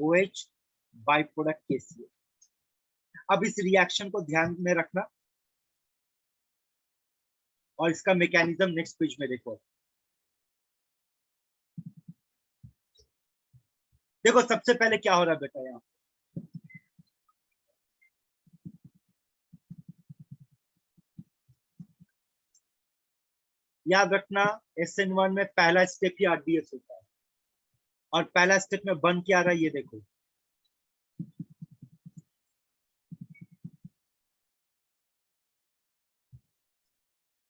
[SPEAKER 1] OH बाई प्रोडक्ट KCl। अब इस रिएक्शन को ध्यान में रखना और इसका मैकेनिज्म नेक्स्ट पेज में देखो। देखो सबसे पहले क्या हो रहा है बेटा, यहाँ याद रखना SN1 में पहला स्टेप ही RDS होता है, और पहला स्टेप में बन क्या रहा है ये देखो,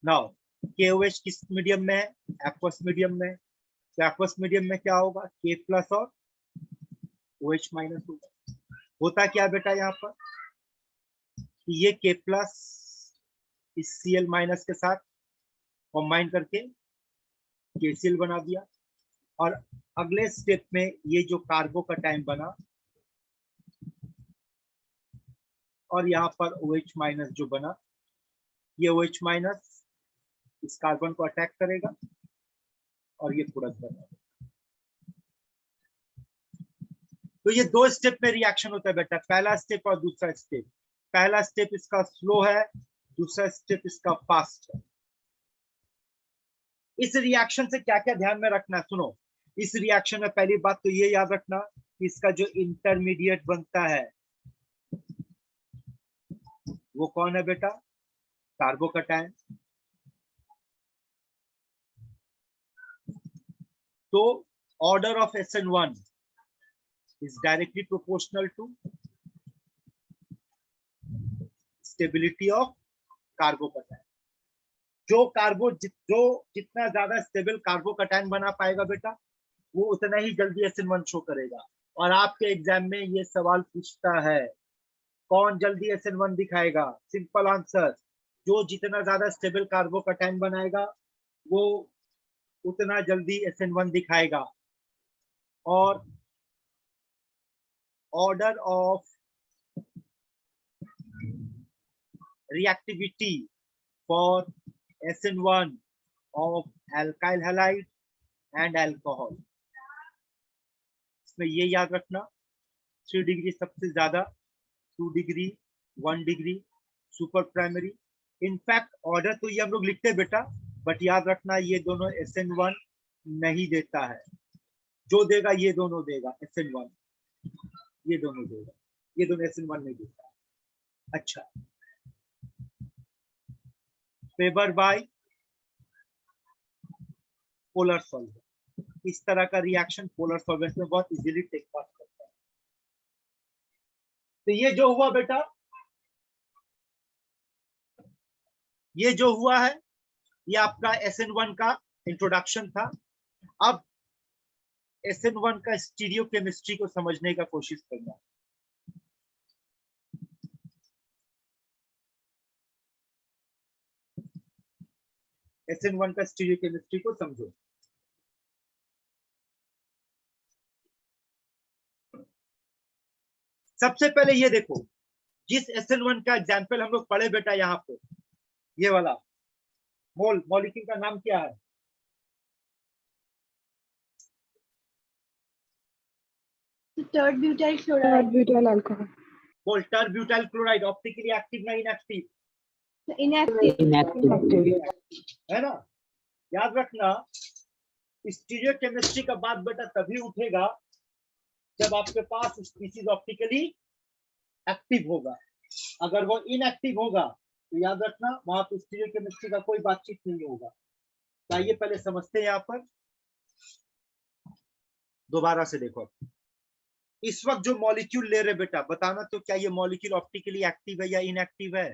[SPEAKER 1] नाउ KOH किस मीडियम में है, एक्वस मीडियम में, तो एक्वस मीडियम में क्या होगा, K प्लस और OH माइनस होगा। होता क्या बेटा यहाँ पर, ये K प्लस इस Cl माइनस के साथ कंबाइन करके KCl बना दिया, और अगले स्टेप में ये जो कार्बोकैटायन बना और यहाँ पर OH माइनस जो बना, ये OH माइनस इस कार्बन को अटैक करेगा और ये प्रोडक्ट बना। तो ये 2 स्टेप में रिएक्शन होता है बेटा, पहला स्टेप और दूसरा स्टेप। पहला स्टेप इसका स्लो है, दूसरा स्टेप इसका फास्ट है। इस रिएक्शन से क्या क्या ध्यान में रखना है, सुनो। इस रिएक्शन में पहली बात तो ये याद रखना कि इसका जो इंटरमीडिएट बनता है वो कौन है बेटा, कार्बोकैटायन। तो order of SN1 is directly proportional to stability of carbocation. जो जितना ज्यादा स्टेबल कार्बोकैटायन बना पाएगा बेटा, वो उतना ही जल्दी SN1 शो करेगा। और आपके एग्जाम में ये सवाल पूछता है, कौन जल्दी SN1 दिखाएगा? सिंपल आंसर, जो जितना ज्यादा स्टेबल कार्बोकैटायन बनाएगा वो उतना जल्दी SN1 दिखाएगा। और order of reactivity for SN1 of alkyl halide and alcohol, इसमें ये याद रखना 3 डिग्री सबसे ज्यादा, 2 degree, 1 degree super primary. In fact order तो ये हम लोग लिखते हैं बेटा, बट याद रखना ये दोनों SN1 नहीं देता है, जो देगा ये दोनों देगा, SN1 ये दोनों देगा, ये दोनों SN1 नहीं देता। अच्छा, फेवर बाय पोलर सॉल्वेंट, इस तरह का रिएक्शन पोलर सॉल्वेंट में बहुत इजीली टेक पास करता है। तो ये जो हुआ बेटा, ये जो हुआ है ये आपका SN1 का इंट्रोडक्शन था। अब SN1 का स्टीरियो केमिस्ट्री को समझने का कोशिश करना। SN1 का स्टीरियो केमिस्ट्री को समझो। सबसे पहले ये देखो, जिस SN1 का एग्जाम्पल हम लोग पढ़े बेटा यहाँ पे, ये वाला मॉलिक्यूल का नाम क्या है?
[SPEAKER 3] Third butyl chloride.
[SPEAKER 5] butyl alcohol.
[SPEAKER 1] बोल, टर्ब्यूटाइल क्लोराइड। ऑप्टिकली एक्टिव ना इनएक्टिव?
[SPEAKER 3] Inactive.
[SPEAKER 5] Inactive.
[SPEAKER 1] है ना? याद रखना, स्टीरियो केमिस्ट्री का बात बेटा तभी उठेगा जब आपके पास स्पीसीज ऑप्टिकली एक्टिव होगा। अगर वो इनएक्टिव होगा तो याद रखना वहां पे स्टीरियो केमिस्ट्री का कोई बातचीत नहीं होगा। तो आइए पहले समझते हैं। यहाँ पर दोबारा से देखो, इस वक्त जो मॉलिक्यूल ले रहे बेटा, बताना तो क्या ये मॉलिक्यूल ऑप्टिकली एक्टिव है या इनएक्टिव है?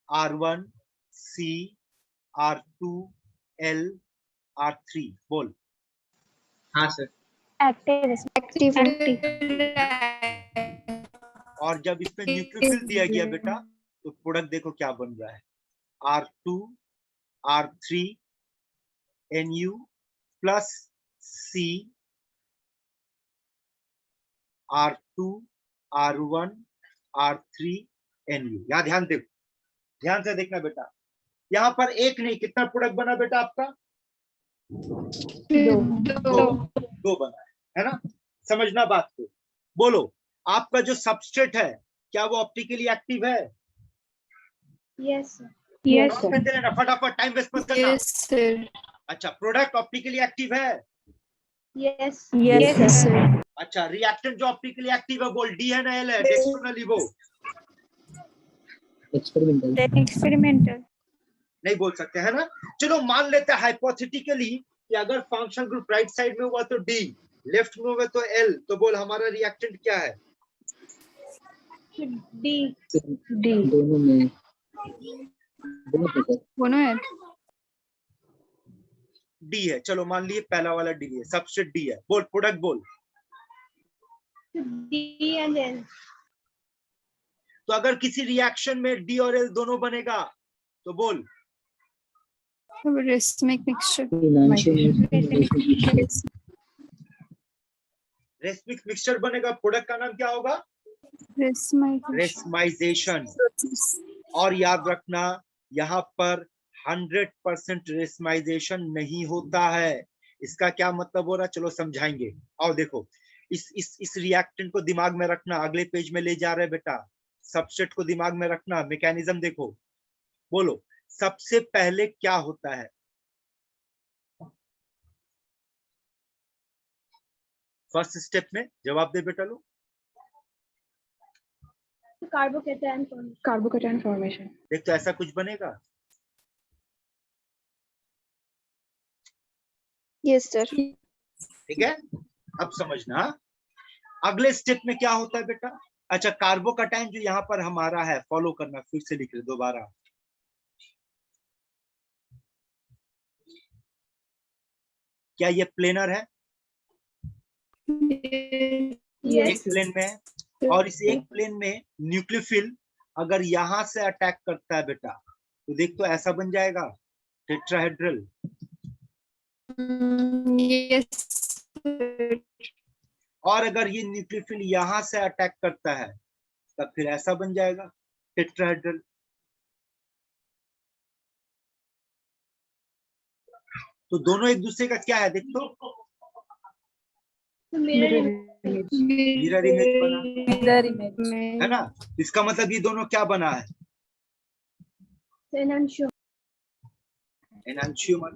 [SPEAKER 1] R1 C R2 L R3 बोल।
[SPEAKER 2] हाँ सर।
[SPEAKER 6] एक्टिव
[SPEAKER 1] और जब इसमें न्यूक्लियोफिल दिया गया बेटा तो प्रोडक्ट देखो क्या बन रहा है, R2 R3 Nu plus C R2 R1 R3 Nu। यहाँ ध्यान देखो, ध्यान से देखना बेटा, यहाँ पर एक नहीं, कितना प्रोडक्ट बना बेटा आपका? दो बना है ना? समझना बात को। बोलो, आपका जो सबस्ट्रेट है क्या वो ऑप्टिकली एक्टिव है?
[SPEAKER 3] Yes, sir.
[SPEAKER 5] Yes, sir.
[SPEAKER 1] दे लेना फटाफट, टाइम वेस्ट मत करना।
[SPEAKER 4] Yes, sir.
[SPEAKER 1] अच्छा, प्रोडक्ट ऑप्टिकली एक्टिव है?
[SPEAKER 3] Yes.
[SPEAKER 5] Yes, sir.
[SPEAKER 1] अच्छा, रिएक्टेंट जो ऑप्टिकली एक्टिव है बोल, डी है ना एल है? डेक्स्ट्रोनली वो
[SPEAKER 5] Experimental.
[SPEAKER 4] Experimental.
[SPEAKER 1] नहीं बोल सकते है ना? चलो मान लेते हैं हाइपोथेटिकली कि अगर फंक्शन ग्रुप राइट साइड में हुआ तो डी, लेफ्ट में हुआ तो एल, तो बोल हमारा रिएक्टेंट क्या है?
[SPEAKER 3] D.
[SPEAKER 5] D. दोनों में
[SPEAKER 4] दोनों है।
[SPEAKER 1] डी है। चलो मान लिए पहला वाला डी है, सबस्ट्रेट डी है। बोल प्रोडक्ट बोल।
[SPEAKER 3] D and L.
[SPEAKER 1] तो अगर किसी रिएक्शन में डी और एल दोनों बनेगा तो बोल।
[SPEAKER 4] Racemic mixture.
[SPEAKER 1] रेसमिक मिक्सचर बनेगा, प्रोडक्ट का नाम क्या होगा?
[SPEAKER 4] Racemic.
[SPEAKER 1] रेसमाइजेशन। और याद रखना यहाँ पर 100% रेसमाइजेशन नहीं होता है। इसका क्या मतलब हो रहा है, चलो समझाएंगे। और देखो, इस रिएक्टेंट को दिमाग में रखना, अगले पेज में ले जा रहे बेटा। सबस्ट्रेट को दिमाग में रखना, मैकेनिज्म देखो। बोलो, सबसे पहले क्या होता है? फर्स्ट स्टेप में जवाब दे बेटा लोग।
[SPEAKER 3] Carbocation formation.
[SPEAKER 5] Carbocation formation.
[SPEAKER 1] देख तो ऐसा कुछ बनेगा?
[SPEAKER 6] Yes sir.
[SPEAKER 1] ठीक है, अब समझना अगले स्टेप में क्या होता है बेटा। अच्छा, कार्बोकैटायन जो यहाँ पर हमारा है, फॉलो करना, फिर से लिख रहे दोबारा। क्या ये प्लेनर है?
[SPEAKER 3] Yes.
[SPEAKER 1] एक प्लेन में है, और इस एक प्लेन में न्यूक्लियोफिल अगर यहां से अटैक करता है बेटा तो देख तो ऐसा बन जाएगा, टेट्राहेड्रल।
[SPEAKER 4] Yes.
[SPEAKER 1] और अगर ये न्यूक्लियोफिल यहां से अटैक करता है तब फिर ऐसा बन जाएगा, टेट्राहेड्रल। तो दोनों एक दूसरे का क्या है देख तो,
[SPEAKER 3] Mirror
[SPEAKER 1] मिरर इमेज बना है ना। इसका मतलब ये दोनों क्या बना है?
[SPEAKER 3] enantiomer.
[SPEAKER 1] एनांशियोमर।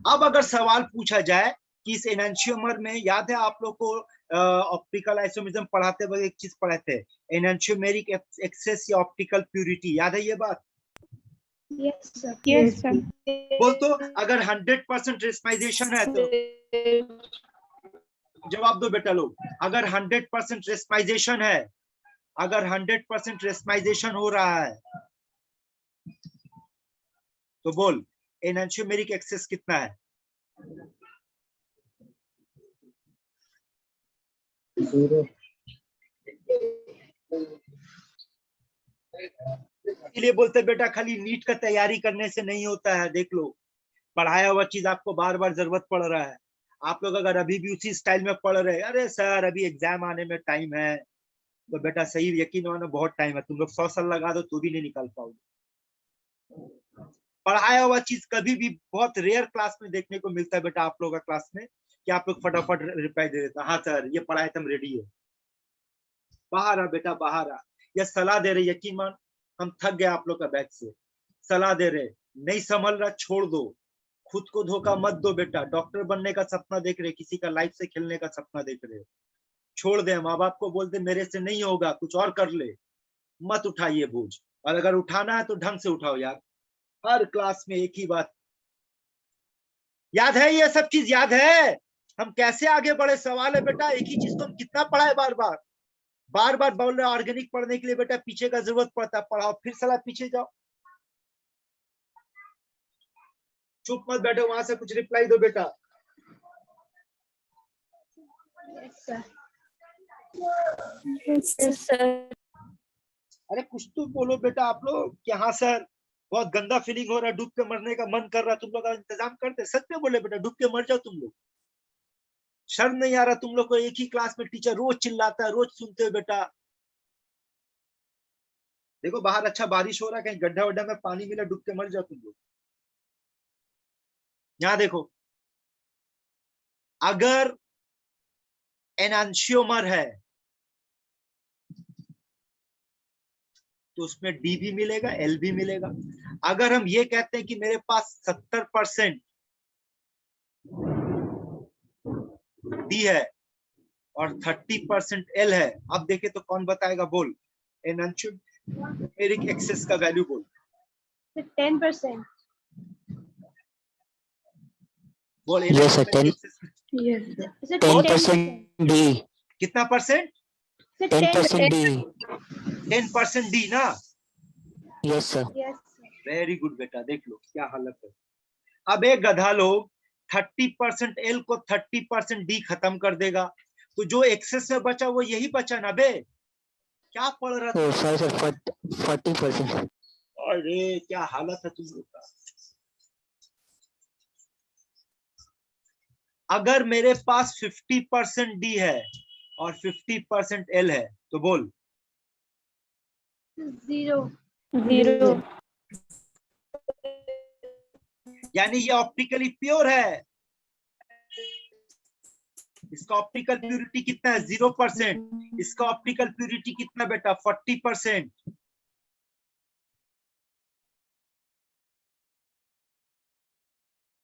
[SPEAKER 1] अब अगर सवाल पूछा जाए कि इस एनांशियोमर में, याद है आप लोग को ऑप्टिकल आइसोमेरिज्म पढ़ाते वक्त एक चीज पढ़े थे, एनांशियोमेरिक एक्सेस या ऑप्टिकल प्यूरिटी, याद है ये बात?
[SPEAKER 3] Yes, sir.
[SPEAKER 4] Yes, sir.
[SPEAKER 1] बोल तो, अगर 100% रेस्माइजेशन है तो जवाब दो बेटा लोग। अगर 100% रेस्माइजेशन है, अगर 100% रेस्माइजेशन हो रहा है तो बोल एनांशियोमेरिक एक्सेस कितना है?
[SPEAKER 7] 0.
[SPEAKER 1] इसलिए बोलते बेटा खाली नीट का तैयारी करने से नहीं होता है। देख लो, पढ़ाया हुआ चीज आपको बार बार जरूरत पड़ रहा है। आप लोग अगर अभी भी उसी स्टाइल में पढ़ रहे, अरे सर अभी एग्जाम आने में टाइम है, तो बेटा सही यकीन मानो बहुत टाइम है। तुम लोग 100 साल लगा दो तो भी नहीं निकाल पाओगे। पढ़ाया हुआ चीज कभी भी बहुत रेयर क्लास में देखने को मिलता है बेटा आप लोगों का क्लास में, कि आप लोग फटाफट रिप्लाई दे देता, हाँ सर ये पढ़ाए तुम रेडी हो। बाहर आ बेटा, बाहर आ। या सलाह दे रहे, यकीन मान हम थक गए आप लोग का बैच से, सलाह दे रहे, नहीं संभल रहा छोड़ दो, खुद को धोखा मत दो बेटा। डॉक्टर बनने का सपना देख रहे, किसी का लाइफ से खेलने का सपना देख रहे, छोड़ दे। माँ बाप को बोलते मेरे से नहीं होगा, कुछ और कर ले, मत उठाइए बोझ। और अगर उठाना है तो ढंग से उठाओ यार। हर क्लास में एक ही बात याद है, ये सब चीज याद है, हम कैसे आगे बढ़े। सवाल है बेटा, एक ही चीज को हम कितना पढ़ाए, बार बार बार बार बोल रहे ऑर्गेनिक पढ़ने के लिए बेटा पीछे का जरूरत पड़ता है, पढ़ाओ फिर साला पीछे जाओ। चुप मत बैठो, वहां से कुछ रिप्लाई दो बेटा।
[SPEAKER 4] Yes, sir.
[SPEAKER 1] अरे कुछ तो बोलो बेटा आप लोग कि हाँ सर बहुत गंदा फीलिंग हो रहा है, डूब के मरने का मन कर रहा है, तुम लोग इंतजाम करते। सच में बोले बेटा, डूब के मर जाओ तुम लोग। शर्म नहीं आ रहा तुम लोग को? एक ही क्लास में टीचर रोज चिल्लाता है, रोज सुनते हो बेटा। देखो बाहर अच्छा बारिश हो रहा है, कहीं गड्ढा वड्ढा में पानी मिला, डूब के मर जाओ तुम लोग। यहाँ देखो, अगर एनांशियोमर है तो उसमें डी भी मिलेगा, एल भी मिलेगा। अगर हम ये कहते हैं कि मेरे पास 70% डी है और 30% एल है, अब देखे तो कौन बताएगा? बोल, एनांशियोमेरिक एक्सेस का वैल्यू बोल।
[SPEAKER 3] 10%.
[SPEAKER 1] बोल
[SPEAKER 2] Yes, sir,
[SPEAKER 1] enantiomeric excess
[SPEAKER 5] Yes.
[SPEAKER 3] Is it
[SPEAKER 2] 10% D.
[SPEAKER 1] कितना परसेंट?
[SPEAKER 2] 10% D.
[SPEAKER 1] 10% डी ना?
[SPEAKER 2] Yes, sir.
[SPEAKER 3] Yes.
[SPEAKER 1] Very good बेटा, देख लो क्या हालत है। अब एक गधा लोग 30% एल को 30% डी खत्म कर देगा, तो जो एक्सेस में बचा वो यही बचा ना बे। क्या पढ़ रहा था?
[SPEAKER 2] Oh, sorry, sir. 40%.
[SPEAKER 1] अरे क्या हालत है तुम लोग का। अगर मेरे पास 50% डी है और 50% एल है तो बोल।
[SPEAKER 3] 0.
[SPEAKER 1] यानी ये ऑप्टिकली प्योर है। इसका ऑप्टिकल प्यूरिटी कितना है? 0%। इसका ऑप्टिकल प्यूरिटी कितना बेटा? 40%।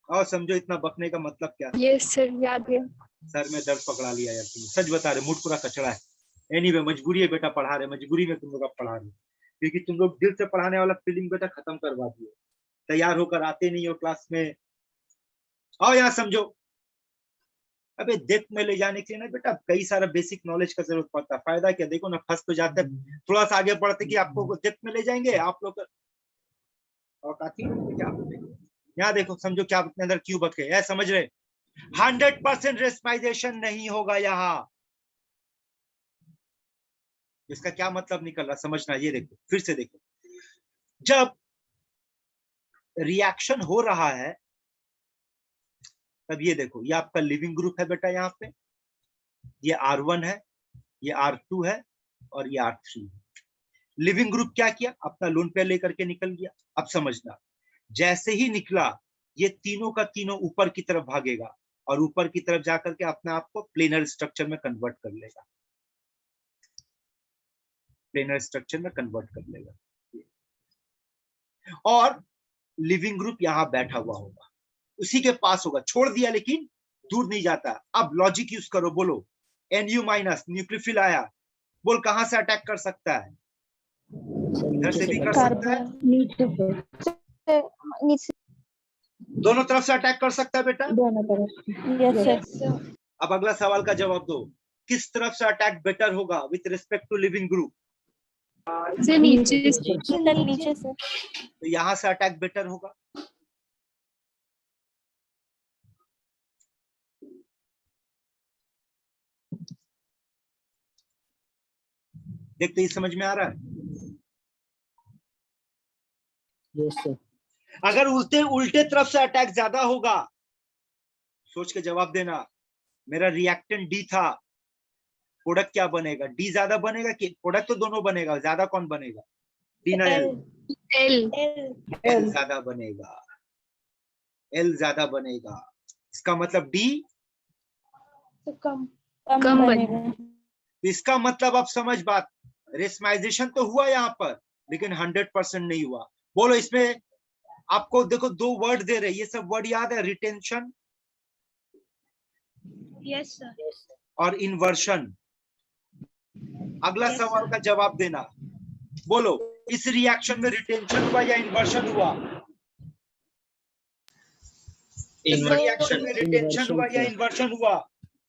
[SPEAKER 1] और समझो इतना बकने का मतलब क्या है?
[SPEAKER 4] Yes, sir. याद है।
[SPEAKER 1] सर में दर्द पकड़ा लिया यार, तुम सच बता रहे, मूड पूरा कचड़ा है। एनीवे मजबूरी है बेटा, पढ़ा रहे, मजबूरी में तुम लोग अब पढ़ा रहे, क्योंकि तुम लोग दिल से पढ़ाने वाला फीलिंग बेटा खत्म करवा दिए। तैयार होकर आते नहीं हो क्लास में। आओ यहाँ समझो। अबे डेप्थ में ले जाने के लिए ना बेटा कई सारा बेसिक नॉलेज का जरूरत पड़ता है। फायदा क्या, देखो ना फंस तो जाते हैं, थोड़ा सा आगे बढ़ते कि आपको डेप्थ में ले जाएंगे आप लोग। और काफी क्या यहाँ देखो, समझो क्या अपने अंदर क्यों बके है, समझ रहे? 100% रेस्पाइरेशन नहीं होगा यहाँ। इसका क्या मतलब निकल रहा समझना। ये देखो फिर से देखो, जब रिएक्शन हो रहा है तब ये देखो, ये आपका लिविंग ग्रुप है बेटा, यहाँ पे ये R1 है, ये R2 है और ये R3 है। लिविंग ग्रुप क्या किया? अपना लोन पेयर लेकर के निकल गया। अब समझना, जैसे ही निकला ये तीनों का तीनों ऊपर की तरफ भागेगा और ऊपर की तरफ जाकर के अपने आप को प्लेनर स्ट्रक्चर में कन्वर्ट कर लेगा, प्लेनर स्ट्रक्चर में कन्वर्ट कर लेगा। और लिविंग ग्रुप यहाँ बैठा हुआ होगा, उसी के पास होगा, छोड़ दिया लेकिन दूर नहीं जाता। अब लॉजिक यूज करो, बोलो Nu माइनस न्यूक्लियोफिल आया, बोल कहां से अटैक कर सकता है? इधर से भी कर सकता है,
[SPEAKER 5] नीचे से
[SPEAKER 6] नीचे
[SPEAKER 1] दोनों तरफ से अटैक कर सकता है बेटा।
[SPEAKER 5] दोनों तरफ।
[SPEAKER 6] Yes, sir.
[SPEAKER 1] अब अगला सवाल का जवाब दो, किस तरफ से अटैक बेटर होगा with respect to leaving group?
[SPEAKER 4] Sir नीचे से।
[SPEAKER 6] नीचे से
[SPEAKER 1] तो यहां से अटैक बेटर होगा। देखते ही समझ में आ रहा है?
[SPEAKER 2] Yes, sir.
[SPEAKER 1] अगर उल्टे उल्टे तरफ से अटैक ज्यादा होगा, सोच के जवाब देना। मेरा रिएक्टेंट डी था, प्रोडक्ट क्या बनेगा? डी ज्यादा बनेगा कि प्रोडक्ट? तो दोनों बनेगा, ज्यादा कौन बनेगा? डी ना एल?
[SPEAKER 4] L.
[SPEAKER 1] एल ज्यादा बनेगा, एल ज्यादा बनेगा। इसका मतलब डी,
[SPEAKER 3] तो कम
[SPEAKER 4] कम बनेगा।
[SPEAKER 1] इसका मतलब आप समझ बात, रेशमाइजेशन तो हुआ यहाँ पर, लेकिन 100% नहीं हुआ। बोलो इसमें आपको देखो 2 वर्ड दे रहे, ये सब वर्ड याद है? रिटेंशन
[SPEAKER 3] यस सर
[SPEAKER 1] और इन्वर्शन। अगला
[SPEAKER 3] Yes,
[SPEAKER 1] सवाल
[SPEAKER 3] sir.
[SPEAKER 1] का जवाब देना। बोलो इस रिएक्शन में रिटेंशन हुआ या इन्वर्शन हुआ? इस रिएक्शन में रिटेंशन हुआ या इन्वर्शन हुआ?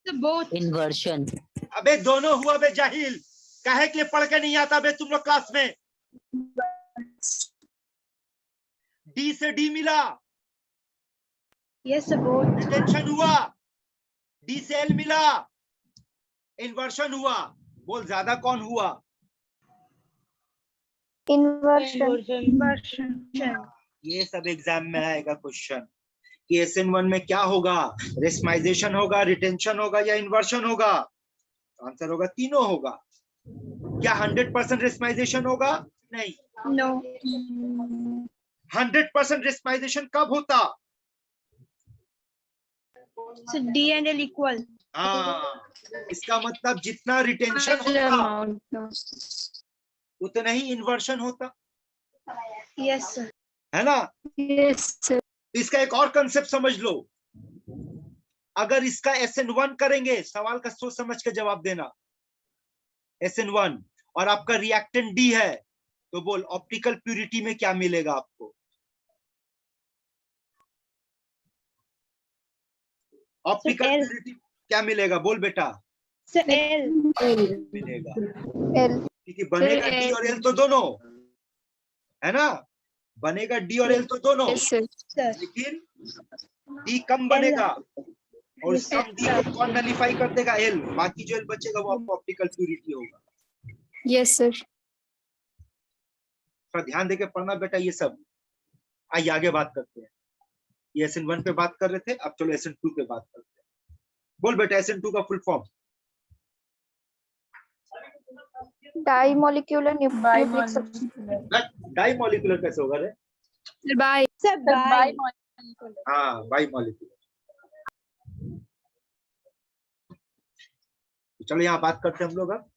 [SPEAKER 3] Both
[SPEAKER 2] Inversion.
[SPEAKER 1] अबे दोनों हुआ बे जाहिल, काहे के लिए पढ़ के नहीं आता बे तुम लोग क्लास में? डी से डी मिला,
[SPEAKER 3] यस बोथ
[SPEAKER 1] रिटेंशन हुआ। डी से एल मिला, इन्वर्शन हुआ। बोल ज्यादा कौन हुआ?
[SPEAKER 6] Inversion.
[SPEAKER 1] ये सब एग्जाम में आएगा क्वेश्चन कि SN1 में क्या होगा, रेशमाइजेशन होगा, रिटेंशन होगा या इन्वर्शन होगा? आंसर होगा तीनों होगा। क्या 100% रेशमाइजेशन होगा? नहीं।
[SPEAKER 3] नो
[SPEAKER 1] 100% रेशमाइजेशन कब होता?
[SPEAKER 3] सो डी एंड एल इक्वल
[SPEAKER 1] हाँ, इसका मतलब जितना रिटेंशन
[SPEAKER 4] Full
[SPEAKER 1] होता
[SPEAKER 4] amount.
[SPEAKER 1] उतना ही इन्वर्शन होता
[SPEAKER 3] यस सर
[SPEAKER 1] है ना?
[SPEAKER 4] Yes, sir.
[SPEAKER 1] इसका एक और कंसेप्ट समझ लो। अगर इसका SN1 करेंगे, सवाल का सोच समझ के जवाब देना। SN1 और आपका रिएक्टेंट डी है, तो बोल ऑप्टिकल प्यूरिटी में क्या मिलेगा आपको? Optical
[SPEAKER 3] L.
[SPEAKER 1] प्यूरिटी क्या मिलेगा? बोल बेटा।
[SPEAKER 3] सर एल
[SPEAKER 1] मिलेगा,
[SPEAKER 6] L.
[SPEAKER 1] क्योंकि बनेगा डी और एल तो दोनों है ना, बनेगा डी और एल तो दोनों,
[SPEAKER 4] Yes, sir.
[SPEAKER 3] सर
[SPEAKER 1] लेकिन डी कम बनेगा और
[SPEAKER 3] Yes,
[SPEAKER 1] कम डी को कौन नलिफाई कर देगा? एल। बाकी जो एल बचेगा वो आपको ऑप्टिकल प्यूरिटी होगा।
[SPEAKER 4] Yes, sir.
[SPEAKER 1] थोड़ा ध्यान देके पढ़ना बेटा ये सब। आइए आगे बात करते हैं। ये SN1 पे बात कर रहे थे, अब चलो SN2 पे बात करते हैं। बोल बेटा SN2 का full form.
[SPEAKER 6] Dimolecular nucleic substance.
[SPEAKER 1] Dimolecular कैसे होगा रे?
[SPEAKER 4] Bye.
[SPEAKER 3] सर बाय
[SPEAKER 1] हाँ, बाई मॉलिक्यूलर। चलो यहाँ बात करते हैं हम लोग अब।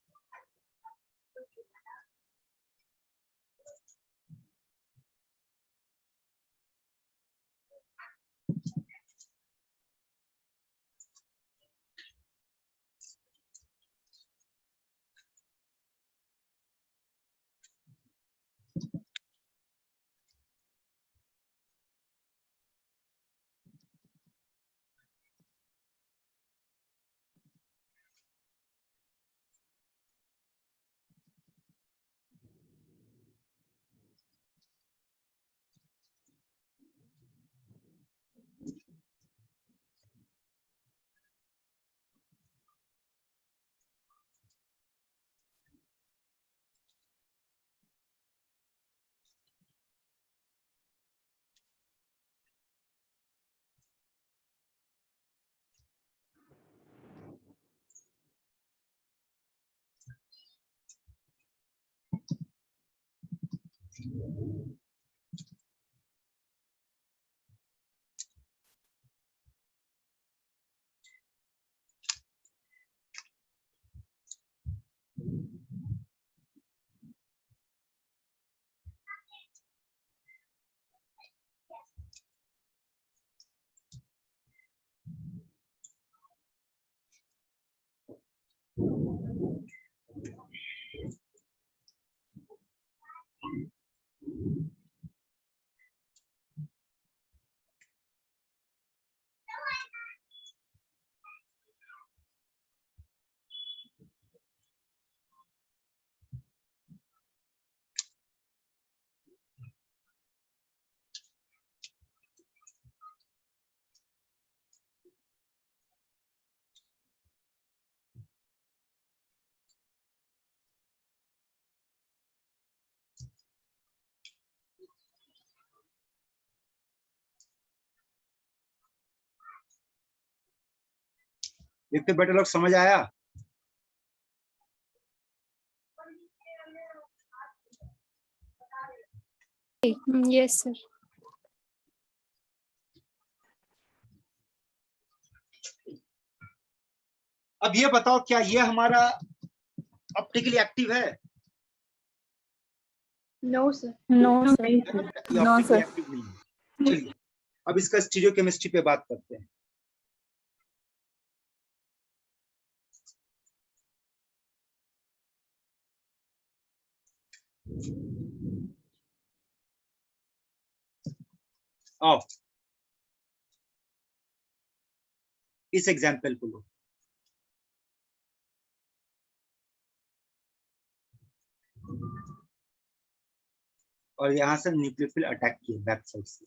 [SPEAKER 1] देखते बेटा लोग, समझ आया?
[SPEAKER 4] Yes, sir.
[SPEAKER 1] अब ये बताओ, क्या ये हमारा ऑप्टिकली एक्टिव है?
[SPEAKER 3] No, sir.
[SPEAKER 5] No, sir.
[SPEAKER 1] ये
[SPEAKER 6] No,
[SPEAKER 1] ऑप्टिकली
[SPEAKER 6] sir.
[SPEAKER 1] एक्टिव नहीं है। चलिए अब इसका स्टीरियोकेमिस्ट्री पे बात करते हैं। आओ इस एग्जाम्पल को लो। और यहां से न्यूक्लियोफिल अटैक किए बैक साइड से।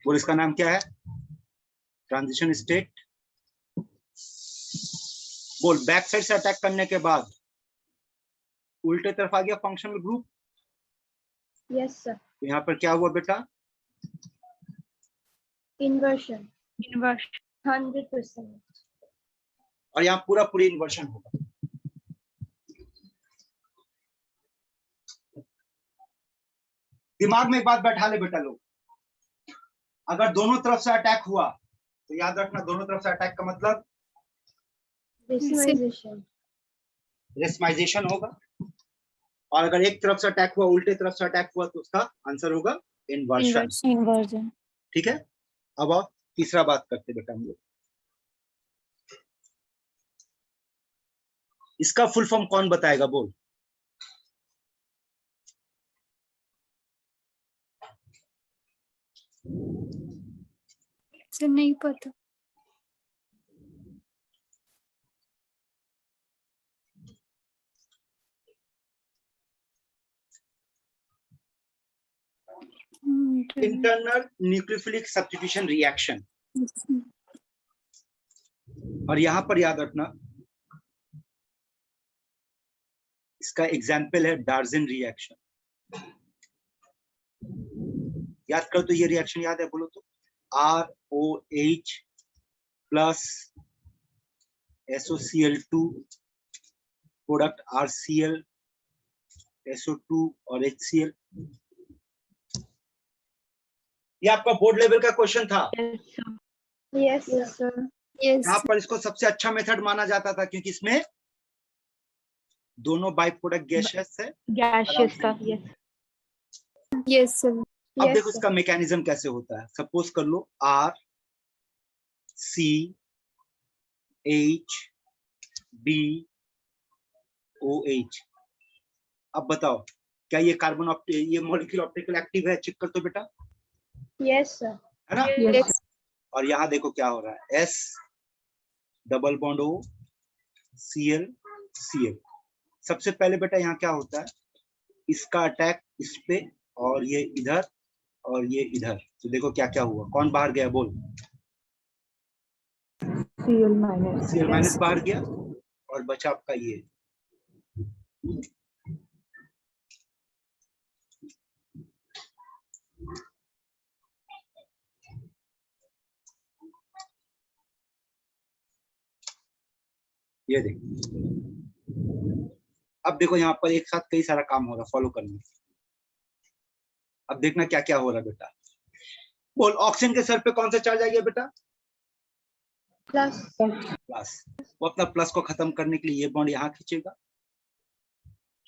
[SPEAKER 1] और इसका नाम क्या है? Transition state. बोल, बैक साइड से अटैक करने के बाद उल्टे तरफ आ गया फंक्शनल ग्रुप।
[SPEAKER 3] Yes, sir.
[SPEAKER 1] तो यहाँ पर क्या हुआ बेटा?
[SPEAKER 3] Inversion.
[SPEAKER 5] Inversion.
[SPEAKER 3] 100%.
[SPEAKER 1] और यहाँ पूरा पूरी इन्वर्शन होगा। दिमाग में एक बात बैठा ले बेटा लोग, अगर दोनों तरफ से अटैक हुआ तो याद रखना, दोनों तरफ से अटैक का मतलब
[SPEAKER 3] Decimization.
[SPEAKER 1] रेसमाइजेशन होगा। और अगर एक तरफ से अटैक हुआ, उल्टे तरफ से अटैक हुआ, तो उसका आंसर होगा इन्वर्शन।
[SPEAKER 5] Inversion.
[SPEAKER 1] ठीक है। अब आप तीसरा बात करते बेटा हम लोग। इसका फुल फॉर्म कौन बताएगा? बोल।
[SPEAKER 4] सर नहीं पता।
[SPEAKER 1] Internal nucleophilic substitution reaction. और यहां पर याद रखना, इसका एग्जाम्पल है डार्जन रिएक्शन। याद करो तो ये रिएक्शन याद है? बोलो तो। ROH plus SOCl2 product RCl SO2 और HCl। ये आपका बोर्ड लेवल का क्वेश्चन था।
[SPEAKER 3] Yes, sir.
[SPEAKER 4] Yes.
[SPEAKER 1] यहाँ पर इसको सबसे अच्छा मेथड माना जाता था, क्योंकि इसमें दोनों बाई प्रोडक्ट गैसेस है।
[SPEAKER 5] Gaseous stuff. Yes.
[SPEAKER 4] Yes, sir.
[SPEAKER 1] अब
[SPEAKER 3] Yes,
[SPEAKER 1] देखो
[SPEAKER 3] sir.
[SPEAKER 1] इसका मैकेनिज्म कैसे होता है। सपोज कर लो RCHBOH। अब बताओ, क्या ये कार्बन ये मॉलिक्यूल ऑप्टिकल एक्टिव है? चेक कर तो बेटा,
[SPEAKER 3] Yes, sir.
[SPEAKER 1] है ना?
[SPEAKER 4] Yes.
[SPEAKER 1] और यहाँ देखो क्या हो रहा है, S double bond O Cl Cl। सबसे पहले बेटा यहाँ क्या होता है, इसका अटैक इस पे, और ये इधर और ये इधर। तो देखो क्या क्या हुआ, कौन बाहर गया? बोल।
[SPEAKER 5] Cl minus.
[SPEAKER 1] Cl माइनस बाहर गया और बचा आपका ये। ये देखो, अब देखो यहाँ पर एक साथ कई सारा काम हो रहा, फॉलो करना। अब देखना क्या क्या हो रहा बेटा। बोल, ऑक्सीजन के सर पे कौन सा चार्ज आ गया बेटा?
[SPEAKER 3] Plus.
[SPEAKER 1] प्लस। वो अपना प्लस को खत्म करने के लिए ये बॉन्ड यहाँ खींचेगा,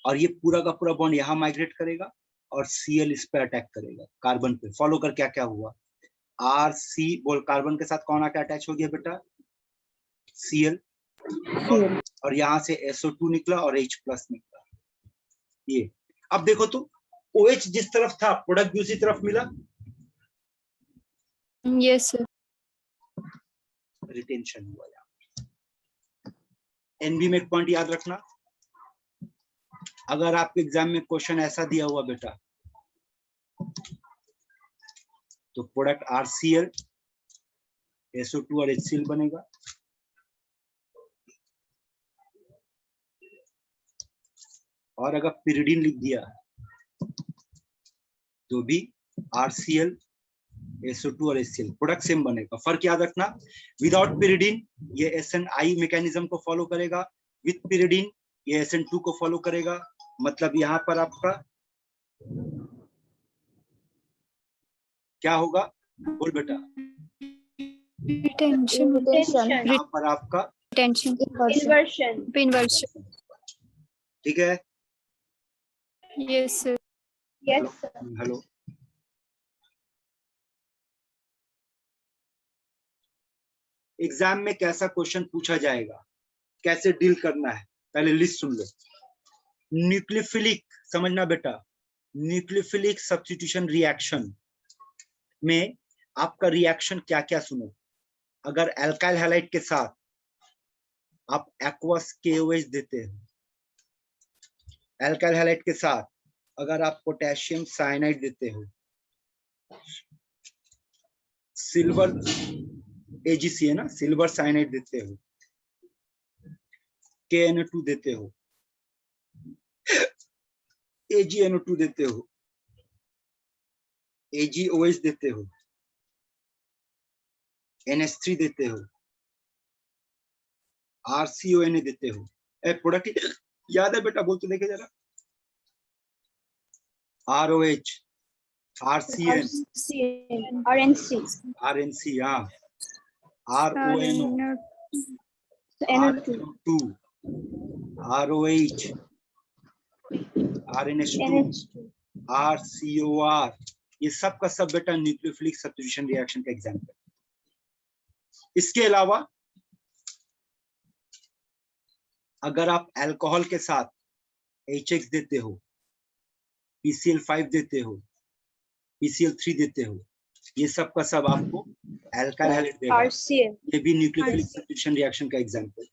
[SPEAKER 1] और ये पूरा का पूरा बॉन्ड यहाँ माइग्रेट करेगा, और Cl इस पे अटैक करेगा कार्बन पे। फॉलो कर क्या क्या हुआ। RC बोल, कार्बन के साथ कौन आके अटैच हो गया बेटा? Cl।
[SPEAKER 5] Cl.
[SPEAKER 1] और यहाँ से SO2 निकला और H प्लस निकला। ये अब देखो तो, OH जिस तरफ था, प्रोडक्ट भी उसी तरफ मिला।
[SPEAKER 4] Yes, sir.
[SPEAKER 1] रिटेंशन हुआ यहाँ। NB में एक पॉइंट याद रखना, अगर आपके एग्जाम में क्वेश्चन ऐसा दिया हुआ बेटा, तो प्रोडक्ट RCl SO2 और HCl बनेगा। और अगर पिरिडीन लिख दिया तो भी RCl SO2 और HCl प्रोडक्ट सेम बनेगा। फर्क याद रखना, विदाउट pyridine ये SNI मैकेनिज्म को फॉलो करेगा, विथ pyridine ये SN2 को फॉलो करेगा। मतलब यहाँ पर आपका क्या होगा, बोल बेटा।
[SPEAKER 4] Retention.
[SPEAKER 1] यहाँ पर आपका
[SPEAKER 4] Retention.
[SPEAKER 3] Inversion.
[SPEAKER 4] Inversion.
[SPEAKER 1] ठीक है।
[SPEAKER 4] Yes, sir.
[SPEAKER 3] Yes, sir.
[SPEAKER 1] Hello, exam में कैसा क्वेश्चन पूछा जाएगा, कैसे डील करना है, पहले लिस्ट सुन लो। न्यूक्लियोफिलिक, समझना बेटा, न्यूक्लियोफिलिक सब्स्टिट्यूशन रिएक्शन में आपका रिएक्शन क्या क्या सुनो। अगर एल्काइल हैलाइड के साथ आप एक्वस KOH देते हो, एल्काइल हैलाइड के साथ अगर आप पोटेशियम साइनाइड देते हो, सिल्वर AgC है ना, सिल्वर साइनाइड देते हो, KNO2 देते हो, AgNO2 देते हो, AgOH देते हो, NH3 देते हो, RCONA देते हो। प्रोडक्ट याद है बेटा, बोल तो देखे जरा। ROH, RCN,
[SPEAKER 3] RNC.
[SPEAKER 1] RNC, हाँ, RONO,
[SPEAKER 3] NO2.
[SPEAKER 1] RNO2, ROH, RNH2,
[SPEAKER 3] NH2.
[SPEAKER 1] RCOR, ये सब का सब बेटा न्यूक्लियोफिलिक सब्स्टिट्यूशन रिएक्शन का एग्जाम्पल। इसके अलावा अगर आप अल्कोहल के साथ HX देते हो, PCl5 देते हो, PCl3 देते हो, ये सब का सब आपको अल्काइल हैलाइड देगा।
[SPEAKER 3] RCl.
[SPEAKER 1] ये भी न्यूक्लियोफिलिक सब्स्टिट्यूशन रिएक्शन का एग्जाम्पल।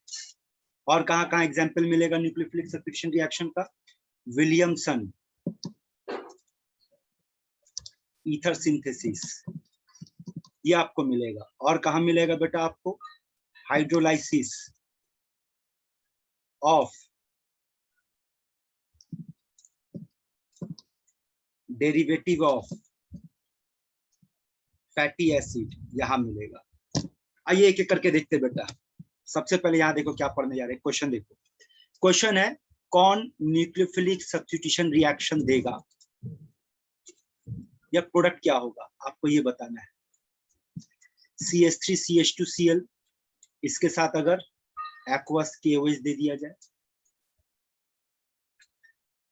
[SPEAKER 1] और कहाँ एग्जाम्पल मिलेगा न्यूक्लियोफिलिक सब्स्टिट्यूशन रिएक्शन का? विलियमसन ईथर सिंथेसिस, ये आपको मिलेगा। और कहाँ मिलेगा बेटा आपको? Hydrolysis of derivative of fatty acid, यहां मिलेगा। आइए एक एक करके देखते बेटा। सबसे पहले यहां देखो क्या पढ़ने जा रहे हैं, क्वेश्चन देखो। क्वेश्चन है कौन न्यूक्लियोफिलिक सब्स्टिट्यूशन रिएक्शन देगा, या प्रोडक्ट क्या होगा, आपको ये बताना है। CH3CH2Cl, इसके साथ अगर एक्वस KOH दे दिया जाए,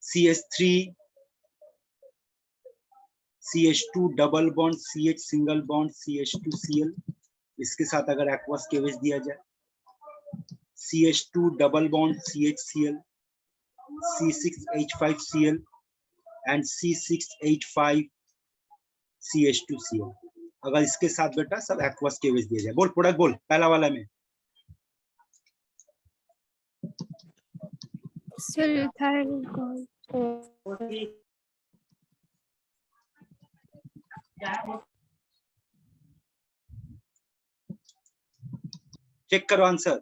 [SPEAKER 1] CH3 CH2 double bond CH single bond CH2Cl, इसके साथ अगर एक्वस KOH दिया जाए, CH2 double bond CHCl, C6H5Cl and C6H5CH2Cl, अगर इसके साथ बेटा सब एक्वस KOH दिया जाए। बोल प्रोडक्ट बोल, पहला वाला में।
[SPEAKER 4] Sir, ethyl alcohol.
[SPEAKER 1] चेक करो आंसर।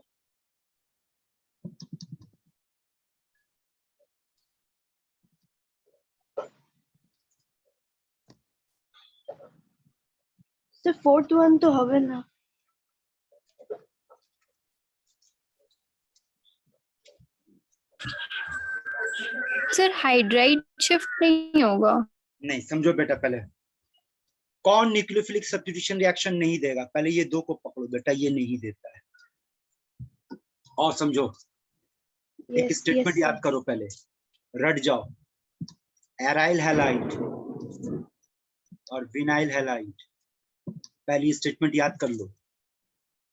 [SPEAKER 3] So fourth one तो হবে ना।
[SPEAKER 4] Sir, hydride shift नहीं होगा।
[SPEAKER 1] नहीं, समझो बेटा, पहले कौन न्यूक्लियोफिलिक सब्स्टिट्यूशन रिएक्शन नहीं देगा, पहले ये दो को पकड़ो बेटा, ये नहीं देता है। और समझो, एक स्टेटमेंट याद करो, पहले रट जाओ। एराइल हैलाइड और विनाइल हैलाइड, पहली स्टेटमेंट याद कर लो।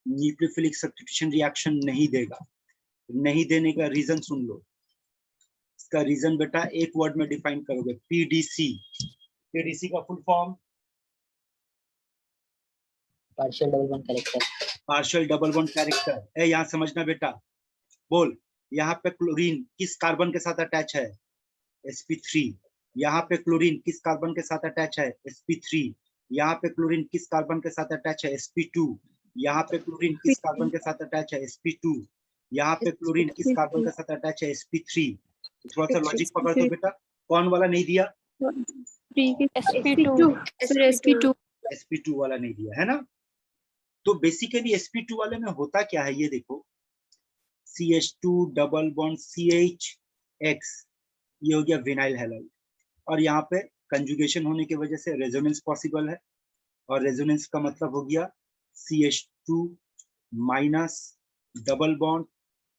[SPEAKER 1] न्यूक्लियोफिलिक सब्स्टिट्यूशन रिएक्शन नहीं देगा। नहीं देने का रीजन सुन लो। इसका रीजन बेटा एक वर्ड में डिफाइन करोगे, PDC। PDC का full form
[SPEAKER 2] partial double bond character.
[SPEAKER 1] Partial double bond character. यहाँ समझना बेटा, बोल। यहाँ पे क्लोरीन किस कार्बन के साथ अटैच है? sp3। यहाँ पे क्लोरीन किस कार्बन के साथ अटैच है? sp3। यहाँ पे क्लोरीन किस कार्बन के साथ अटैच है? sp2। यहाँ पे क्लोरीन किस कार्बन के साथ अटैच है? sp2। यहाँ पे क्लोरीन किस कार्बन के साथ अटैच है? sp3। थोड़ा सा लॉजिक पकड़ दो बेटा। कौन वाला नहीं दिया
[SPEAKER 4] थ्री की
[SPEAKER 3] sp2
[SPEAKER 4] फिर sp2
[SPEAKER 1] sp2 वाला नहीं दिया है ना। तो बेसिकली sp2 वाले में होता क्या है, ये देखो CH2 डबल बॉन्ड CHX, ये हो गया विनाइल हैलाइड, और यहाँ पे कंजुगेशन होने की वजह से रेजोनेंस पॉसिबल है, और रेजोनेंस का मतलब हो गया CH2 minus double bond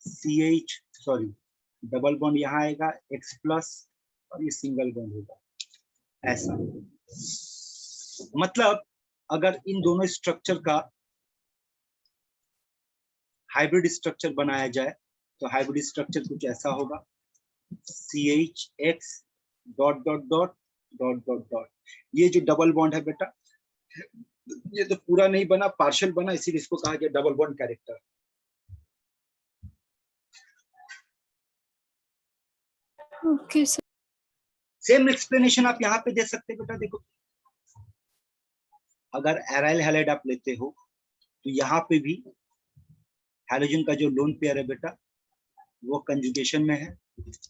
[SPEAKER 1] CH, sorry double bond यहाँ आएगा X प्लस, और ये सिंगल बॉन्ड होगा ऐसा। मतलब अगर इन दोनों स्ट्रक्चर का हाइब्रिड स्ट्रक्चर बनाया जाए तो हाइब्रिड स्ट्रक्चर कुछ ऐसा होगा, CHX dot dot dot dot dot dot. ये जो डबल बॉन्ड है बेटा, ये तो पूरा नहीं बना, पार्शियल बना, इसीलिए इसको कहा गया double bond character.
[SPEAKER 4] Okay sir.
[SPEAKER 1] Same explanation आप यहाँ पे दे सकते हैं बेटा। देखो अगर एराइल हैलाइड आप लेते हो तो यहाँ पे भी हैलोजन का जो लोन पेयर है बेटा वो कंजुगेशन में है,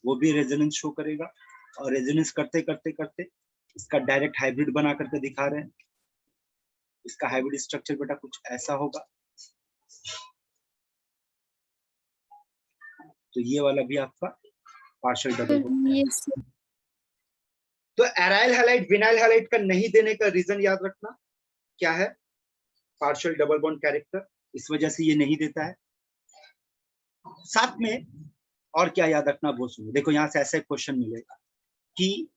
[SPEAKER 1] वो भी रेजोनेंस शो करेगा, और रेजोनेंस करते करते करते इसका डायरेक्ट हाइब्रिड बना करके दिखा रहे हैं। इसका हाइब्रिड स्ट्रक्चर बेटा कुछ ऐसा होगा। तो ये वाला भी आपका पार्शियल डबल बॉन्ड।
[SPEAKER 4] यस
[SPEAKER 1] तो एराइल हैलाइड विनाइल हैलाइड का नहीं देने का रीजन याद रखना क्या है, पार्शियल डबल बॉन्ड कैरेक्टर, इस वजह से ये नहीं देता है। साथ में और क्या याद रखना वो सुनो। देखो यहाँ से ऐसा क्वेश्चन मिलेगा कि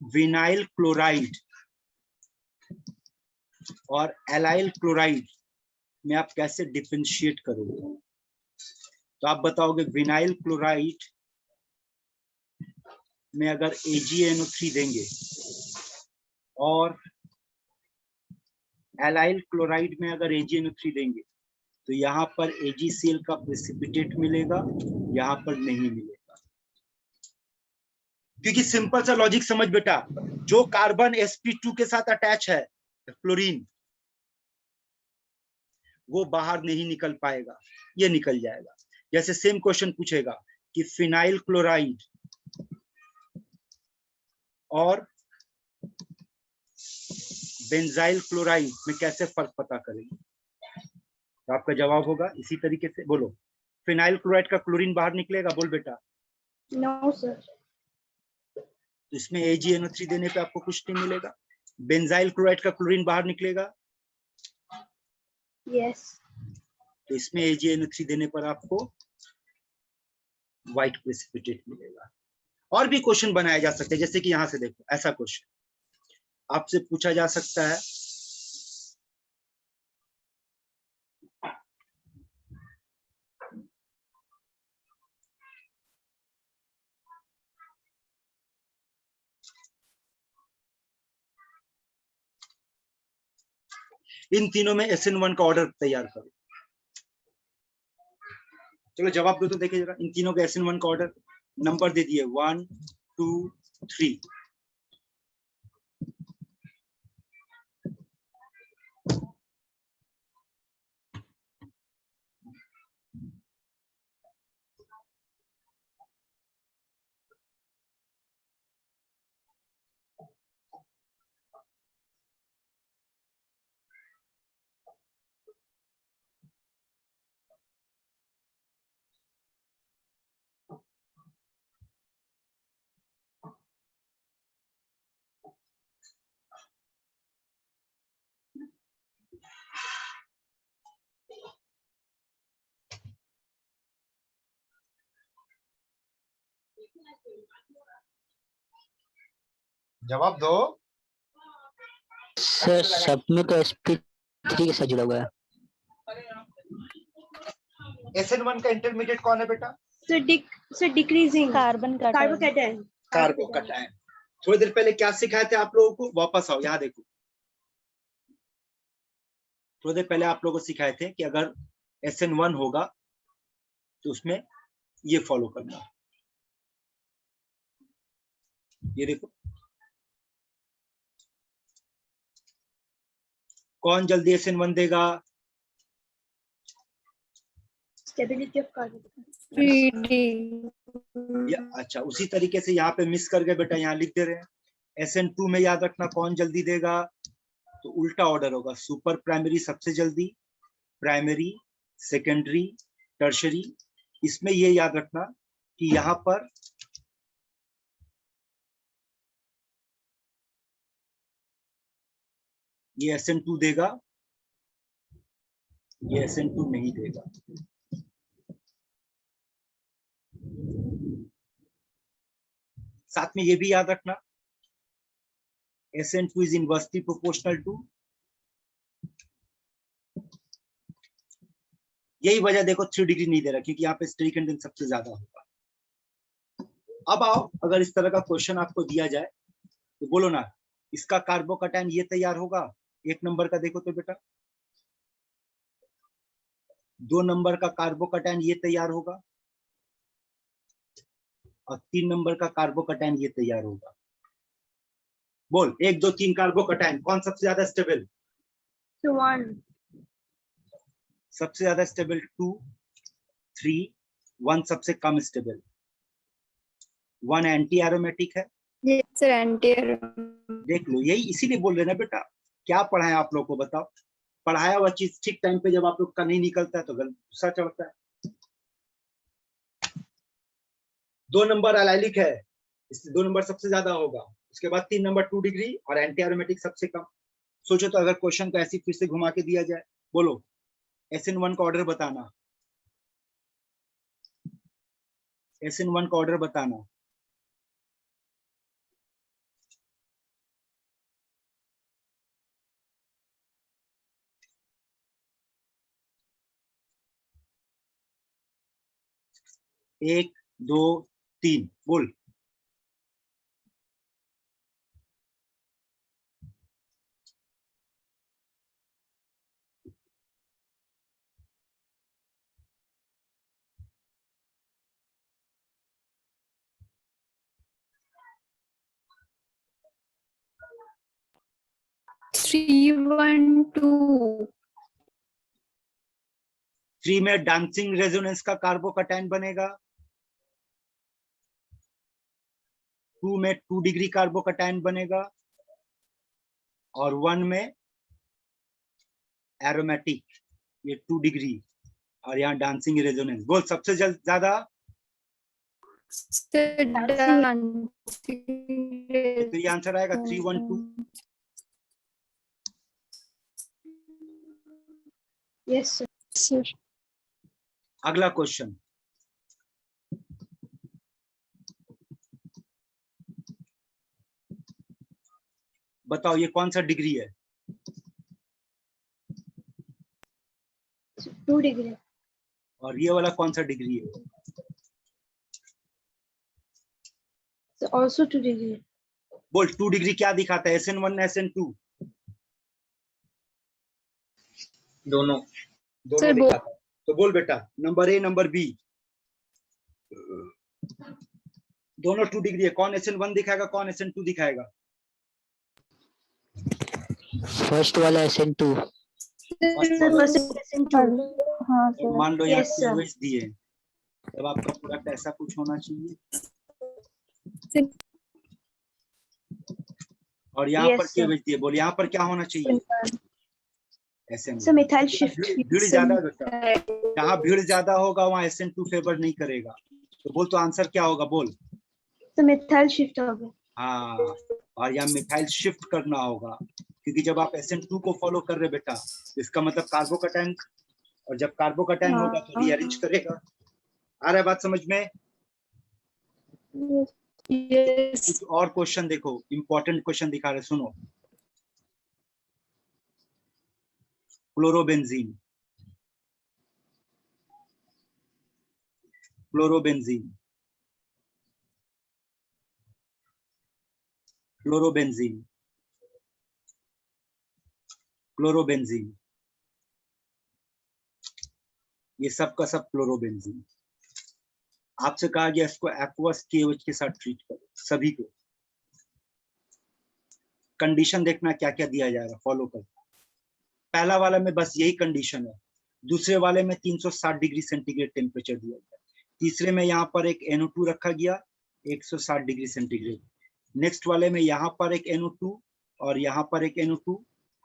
[SPEAKER 1] विनाइल क्लोराइड और एलाइल क्लोराइड में आप कैसे डिफरेंशिएट करोगे। तो आप बताओगे विनाइल क्लोराइड में अगर AgNO3 देंगे और एलाइल क्लोराइड में अगर AgNO3 देंगे तो यहाँ पर AgCl का प्रेसिपिटेट मिलेगा, यहाँ पर नहीं मिलेगा। क्योंकि सिंपल सा लॉजिक समझ बेटा, जो कार्बन sp2 के साथ अटैच है क्लोरीन, वो बाहर नहीं निकल पाएगा, ये निकल जाएगा। जैसे सेम क्वेश्चन पूछेगा कि फिनाइल क्लोराइड और बेंजाइल क्लोराइड में कैसे फर्क पता करेंगे। तो आपका जवाब होगा इसी तरीके से, बोलो फिनाइल क्लोराइड का क्लोरीन बाहर निकलेगा, बोल बेटा।
[SPEAKER 3] No, sir.
[SPEAKER 1] तो इसमें AgNO3 देने पे आपको कुछ नहीं मिलेगा। बेंजाइल क्लोराइड का क्लोरीन बाहर निकलेगा,
[SPEAKER 3] Yes.
[SPEAKER 1] तो इसमें AgNO3 देने पर आपको व्हाइट प्रेसिपिटेट मिलेगा। और भी क्वेश्चन बनाया जा सकते हैं, जैसे कि यहां से देखो ऐसा क्वेश्चन आपसे पूछा जा सकता है, इन तीनों में SN1 का ऑर्डर तैयार करो। चलो जवाब दो तो देखिए जरा, इन तीनों के SN1 का ऑर्डर नंबर दे दिए 1 2 3। जवाब दो।
[SPEAKER 2] सर सब में तो sp3 के साथ जुड़ा हुआ है।
[SPEAKER 1] SN1 का इंटरमीडिएट कौन है बेटा?
[SPEAKER 3] So decreasing.
[SPEAKER 5] कार्बन का
[SPEAKER 3] Carbocation.
[SPEAKER 1] कार्बोकैटायन। थोड़ी देर पहले क्या सिखाए थे आप लोगों को, वापस आओ यहाँ देखो। थोड़ी देर पहले आप लोगों को सिखाए थे कि अगर SN1 होगा तो उसमें ये फॉलो करना। ये देखो कौन जल्दी SN1 देगा?
[SPEAKER 3] Stability of carbon.
[SPEAKER 4] Three D.
[SPEAKER 1] अच्छा उसी तरीके से यहाँ पे मिस कर गए बेटा, यहाँ लिख दे रहे हैं SN2 में याद रखना कौन जल्दी देगा, तो उल्टा ऑर्डर होगा, सुपर प्राइमरी सबसे जल्दी, प्राइमरी, सेकेंडरी, टर्शरी। इसमें ये याद रखना कि यहाँ पर ये SN2 देगा, ये SN2 नहीं देगा। साथ में ये भी याद रखना SN2 is inversely proportional to, यही वजह देखो 3 डिग्री नहीं दे रहा, क्योंकि यहाँ पे स्टेरिक कंडीशन सबसे ज्यादा होगा। अब आओ, अगर इस तरह का क्वेश्चन आपको दिया जाए तो बोलो ना, इसका कार्बोकैटायन ये तैयार होगा, 1 नंबर का देखो तो बेटा, 2 नंबर का कार्बोकैटायन ये तैयार होगा, और 3 नंबर का कार्बोकैटायन ये तैयार होगा। बोल 1 2 3 कार्बोकैटायन कौन सबसे ज्यादा स्टेबल?
[SPEAKER 3] So 1.
[SPEAKER 1] सबसे ज्यादा स्टेबल 2, 3, 1 सबसे कम स्टेबल। 1 एंटी एरोमेटिक है,
[SPEAKER 4] सर एंटी
[SPEAKER 1] देख लो, यही इसीलिए बोल रहे ना बेटा, क्या पढ़ाया आप लोग को बताओ, पढ़ाया हुआ चीज ठीक टाइम पे जब आप लोग का नहीं निकलता है तो गुस्सा चढ़ता है। 2 नंबर एलाइलिक है, इसलिए 2 नंबर सबसे ज्यादा होगा, उसके बाद 3 नंबर 2 डिग्री और एंटी एरोमेटिक सबसे कम। सोचो तो अगर क्वेश्चन को ऐसी फिर से घुमा के दिया जाए, बोलो SN1 का ऑर्डर बताना, SN1 का ऑर्डर बताना। एक, दो, तीन, बोल।
[SPEAKER 4] थ्री वन टू
[SPEAKER 1] 3 में डांसिंग रेजोनेंस का कार्बोकैटायन बनेगा, 2 में 2 डिग्री कार्बोकैटायन बनेगा, और 1 में एरोमेटिक, ये 2 डिग्री, और यहाँ डांसिंग रेजोनेंस। बोल सबसे ज्यादा, तो ये आंसर आएगा 312।
[SPEAKER 3] Yes, sir.
[SPEAKER 4] सर
[SPEAKER 1] अगला क्वेश्चन, बताओ ये कौन सा डिग्री है?
[SPEAKER 3] 2 degree.
[SPEAKER 1] और ये वाला कौन सा डिग्री है?
[SPEAKER 3] So also 2 degree.
[SPEAKER 1] बोल 2 डिग्री क्या दिखाता है, SN1 SN2?
[SPEAKER 7] दोनों।
[SPEAKER 1] दोनों
[SPEAKER 4] सर,
[SPEAKER 1] दिखाता है। तो बोल बेटा, नंबर A नंबर B दोनों 2 डिग्री है, कौन SN1 दिखाएगा, कौन SN2 दिखाएगा?
[SPEAKER 2] फर्स्ट वाला SN2।
[SPEAKER 3] First SN2.
[SPEAKER 5] हाँ
[SPEAKER 1] और
[SPEAKER 5] सर।
[SPEAKER 1] मान लो यहाँ
[SPEAKER 3] Yes, sir.
[SPEAKER 1] QH दिए, तब आपका प्रोडक्ट ऐसा कुछ होना चाहिए, और यहाँ
[SPEAKER 3] Yes,
[SPEAKER 1] पर
[SPEAKER 3] sir.
[SPEAKER 1] QH दिए, बोल यहाँ पर क्या होना चाहिए? SN1।
[SPEAKER 3] So methyl shift.
[SPEAKER 1] भीड़ ज्यादा बेटा, जहाँ भीड़ ज्यादा होगा वहाँ SN2 फेवर नहीं करेगा, तो बोल तो आंसर क्या होगा, बोल।
[SPEAKER 3] So methyl shift होगा.
[SPEAKER 1] हाँ, और यहाँ मिथाइल शिफ्ट करना होगा, क्योंकि जब आप SN2 को फॉलो कर रहे बेटा, इसका मतलब कार्बोकैटायन, और जब कार्बोकैटायन होगा तो रीअरेंज करेगा। आ रहा है बात समझ में?
[SPEAKER 4] यस
[SPEAKER 1] कुछ और क्वेश्चन देखो, इंपॉर्टेंट क्वेश्चन दिखा रहे, सुनो। क्लोरोबेंजीन, क्लोरोबेंजीन, क्लोरोबेंजीन, क्लोरोबेंजीन, ये सब का सब क्लोरोबेंजीन। आपसे कहा गया इसको एक्वस KOH के साथ ट्रीट करो, सभी को। कंडीशन देखना क्या क्या दिया जाएगा, फॉलो कर। पहला वाला में बस यही कंडीशन है, दूसरे वाले में 360 डिग्री सेंटीग्रेड टेम्परेचर दिया गया, तीसरे में यहाँ पर एक NO2 रखा गया 160 डिग्री सेंटीग्रेड, नेक्स्ट वाले में यहाँ पर एक NO2 और यहाँ पर एक NO2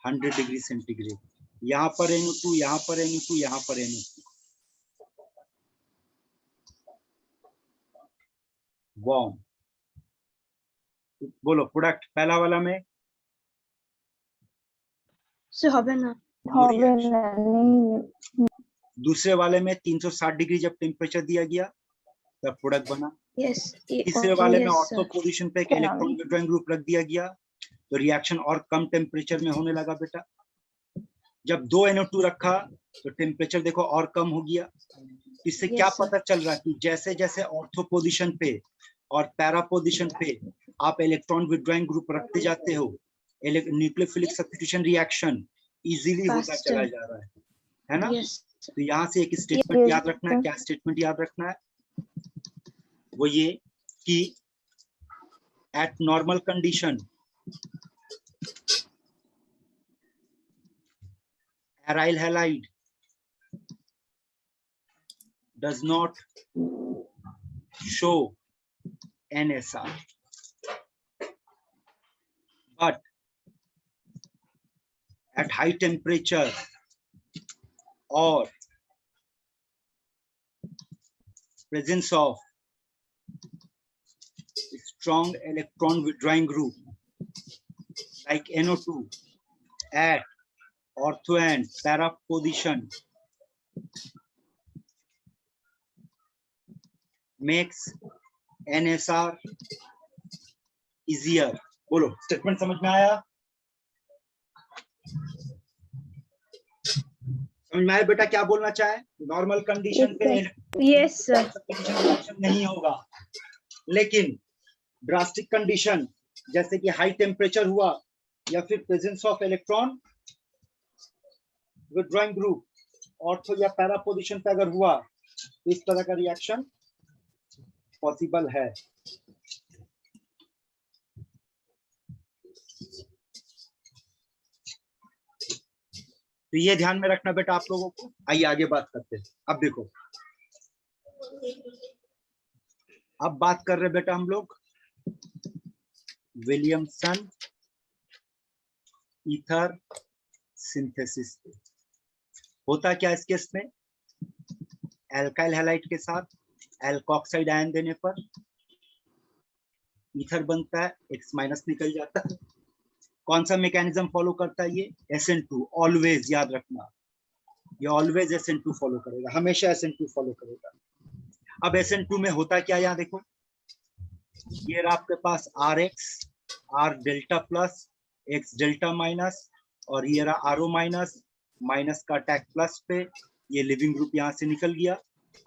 [SPEAKER 1] 100 डिग्री सेंटीग्रेड, यहाँ पर NO2, यहाँ पर NO2, यहाँ पर NO2। वार्म। बोलो प्रोडक्ट पहला वाला में
[SPEAKER 3] से হবে না।
[SPEAKER 5] হবে না नहीं
[SPEAKER 1] दूसरे वाले में 360 डिग्री जब टेम्परेचर दिया गया तब प्रोडक्ट बना।
[SPEAKER 3] Yes.
[SPEAKER 1] तीसरे वाले में
[SPEAKER 3] yes,
[SPEAKER 1] ऑर्थो
[SPEAKER 3] sir.
[SPEAKER 1] पोजीशन पे एक
[SPEAKER 5] क्या नाम
[SPEAKER 1] इलेक्ट्रॉन विड्रॉइंग ग्रुप रख दिया गया तो रिएक्शन और कम टेम्परेचर में होने लगा बेटा। जब 2 NO2 रखा तो टेम्परेचर देखो और कम हो गया। इससे
[SPEAKER 3] Yes,
[SPEAKER 1] क्या
[SPEAKER 3] sir.
[SPEAKER 1] पता चल रहा है कि जैसे जैसे ऑर्थो पोजीशन पे और पैरा पोजीशन पे आप इलेक्ट्रॉन विड्रॉइंग ग्रुप रखते जाते हो, न्यूक्लियोफिलिक सब्स्टिट्यूशन रिएक्शन इजीली होता
[SPEAKER 3] Faster.
[SPEAKER 1] चला जा रहा है ना।
[SPEAKER 3] Yes.
[SPEAKER 1] तो यहाँ से एक स्टेटमेंट
[SPEAKER 5] Yes,
[SPEAKER 1] याद रखना है।
[SPEAKER 5] sir.
[SPEAKER 1] क्या स्टेटमेंट याद रखना है? वो ये कि eight normal condition aryl halide does not show NSR, but at high temperature or presence of strong electron withdrawing group like NO2 at ortho and para position makes NSR easier। बोलो स्टेटमेंट समझ में आया? समझ में आया बेटा क्या बोलना चाहे? नॉर्मल कंडीशन पे
[SPEAKER 3] Yes, sir.
[SPEAKER 1] रिएक्शन नहीं होगा, लेकिन ड्रास्टिक कंडीशन जैसे कि हाई टेम्परेचर हुआ या फिर presence of electron withdrawing group ortho या पैरा पोजीशन पे अगर हुआ तो इस तरह का रिएक्शन पॉसिबल है। तो ये ध्यान में रखना बेटा आप लोगों को। आइए आगे बात करते हैं। अब देखो, अब बात कर रहे बेटा हम लोग विलियमसन ईथर सिंथेसिस पे। होता क्या इस केस में? एल्काइल हैलाइड के साथ एल्कोक्साइड आयन देने पर ईथर बनता है, X- निकल जाता है। कौन सा मैकेनिज्म फॉलो करता है ये? SN2। ऑलवेज याद रखना, ये ऑलवेज SN2 फॉलो करेगा, हमेशा SN2 फॉलो करेगा। अब SN2 में होता क्या? यहाँ देखो, ये रहा आपके पास RX, R delta plus, X delta minus, और ये रहा RO माइनस, माइनस का अटैक प्लस पे, ये लिविंग ग्रुप यहाँ से निकल गया,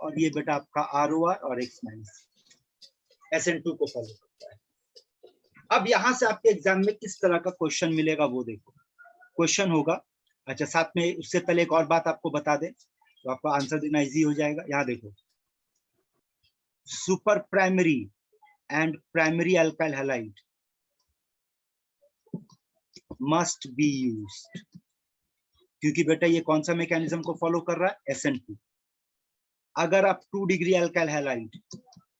[SPEAKER 1] और ये बेटा आपका ROR और X माइनस SN2 को फॉलो करता है। अब यहाँ से आपके एग्जाम में किस तरह का क्वेश्चन मिलेगा वो देखो। क्वेश्चन होगा, अच्छा साथ में उससे पहले एक और बात आपको बता दें तो आपको आंसर देना इजी हो जाएगा। यहाँ देखो, super primary and primary alkyl halide must be used, क्योंकि बेटा ये कौन सा मैकेनिज्म को फॉलो कर रहा है? SN2। अगर आप 2 डिग्री अल्काइल हैलाइड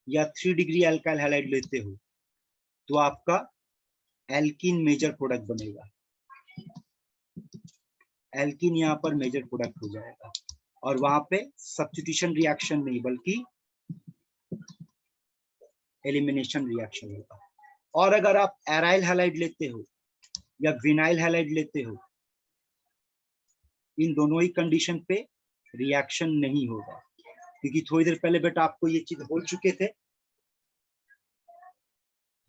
[SPEAKER 1] या 3 डिग्री अल्काइल हैलाइड लेते हो तो आपका एल्कीन मेजर प्रोडक्ट बनेगा। एल्कीन यहाँ पर मेजर प्रोडक्ट हो जाएगा, और वहां पे सब्स्टिट्यूशन रिएक्शन नहीं बल्कि एलिमिनेशन रिएक्शन होगा। और अगर आप एराइल हैलाइड लेते हो या विनाइल हैलाइड लेते हो, इन दोनों ही कंडीशन पे रिएक्शन नहीं होगा, क्योंकि थोड़ी देर पहले बेटा आपको ये चीज बोल चुके थे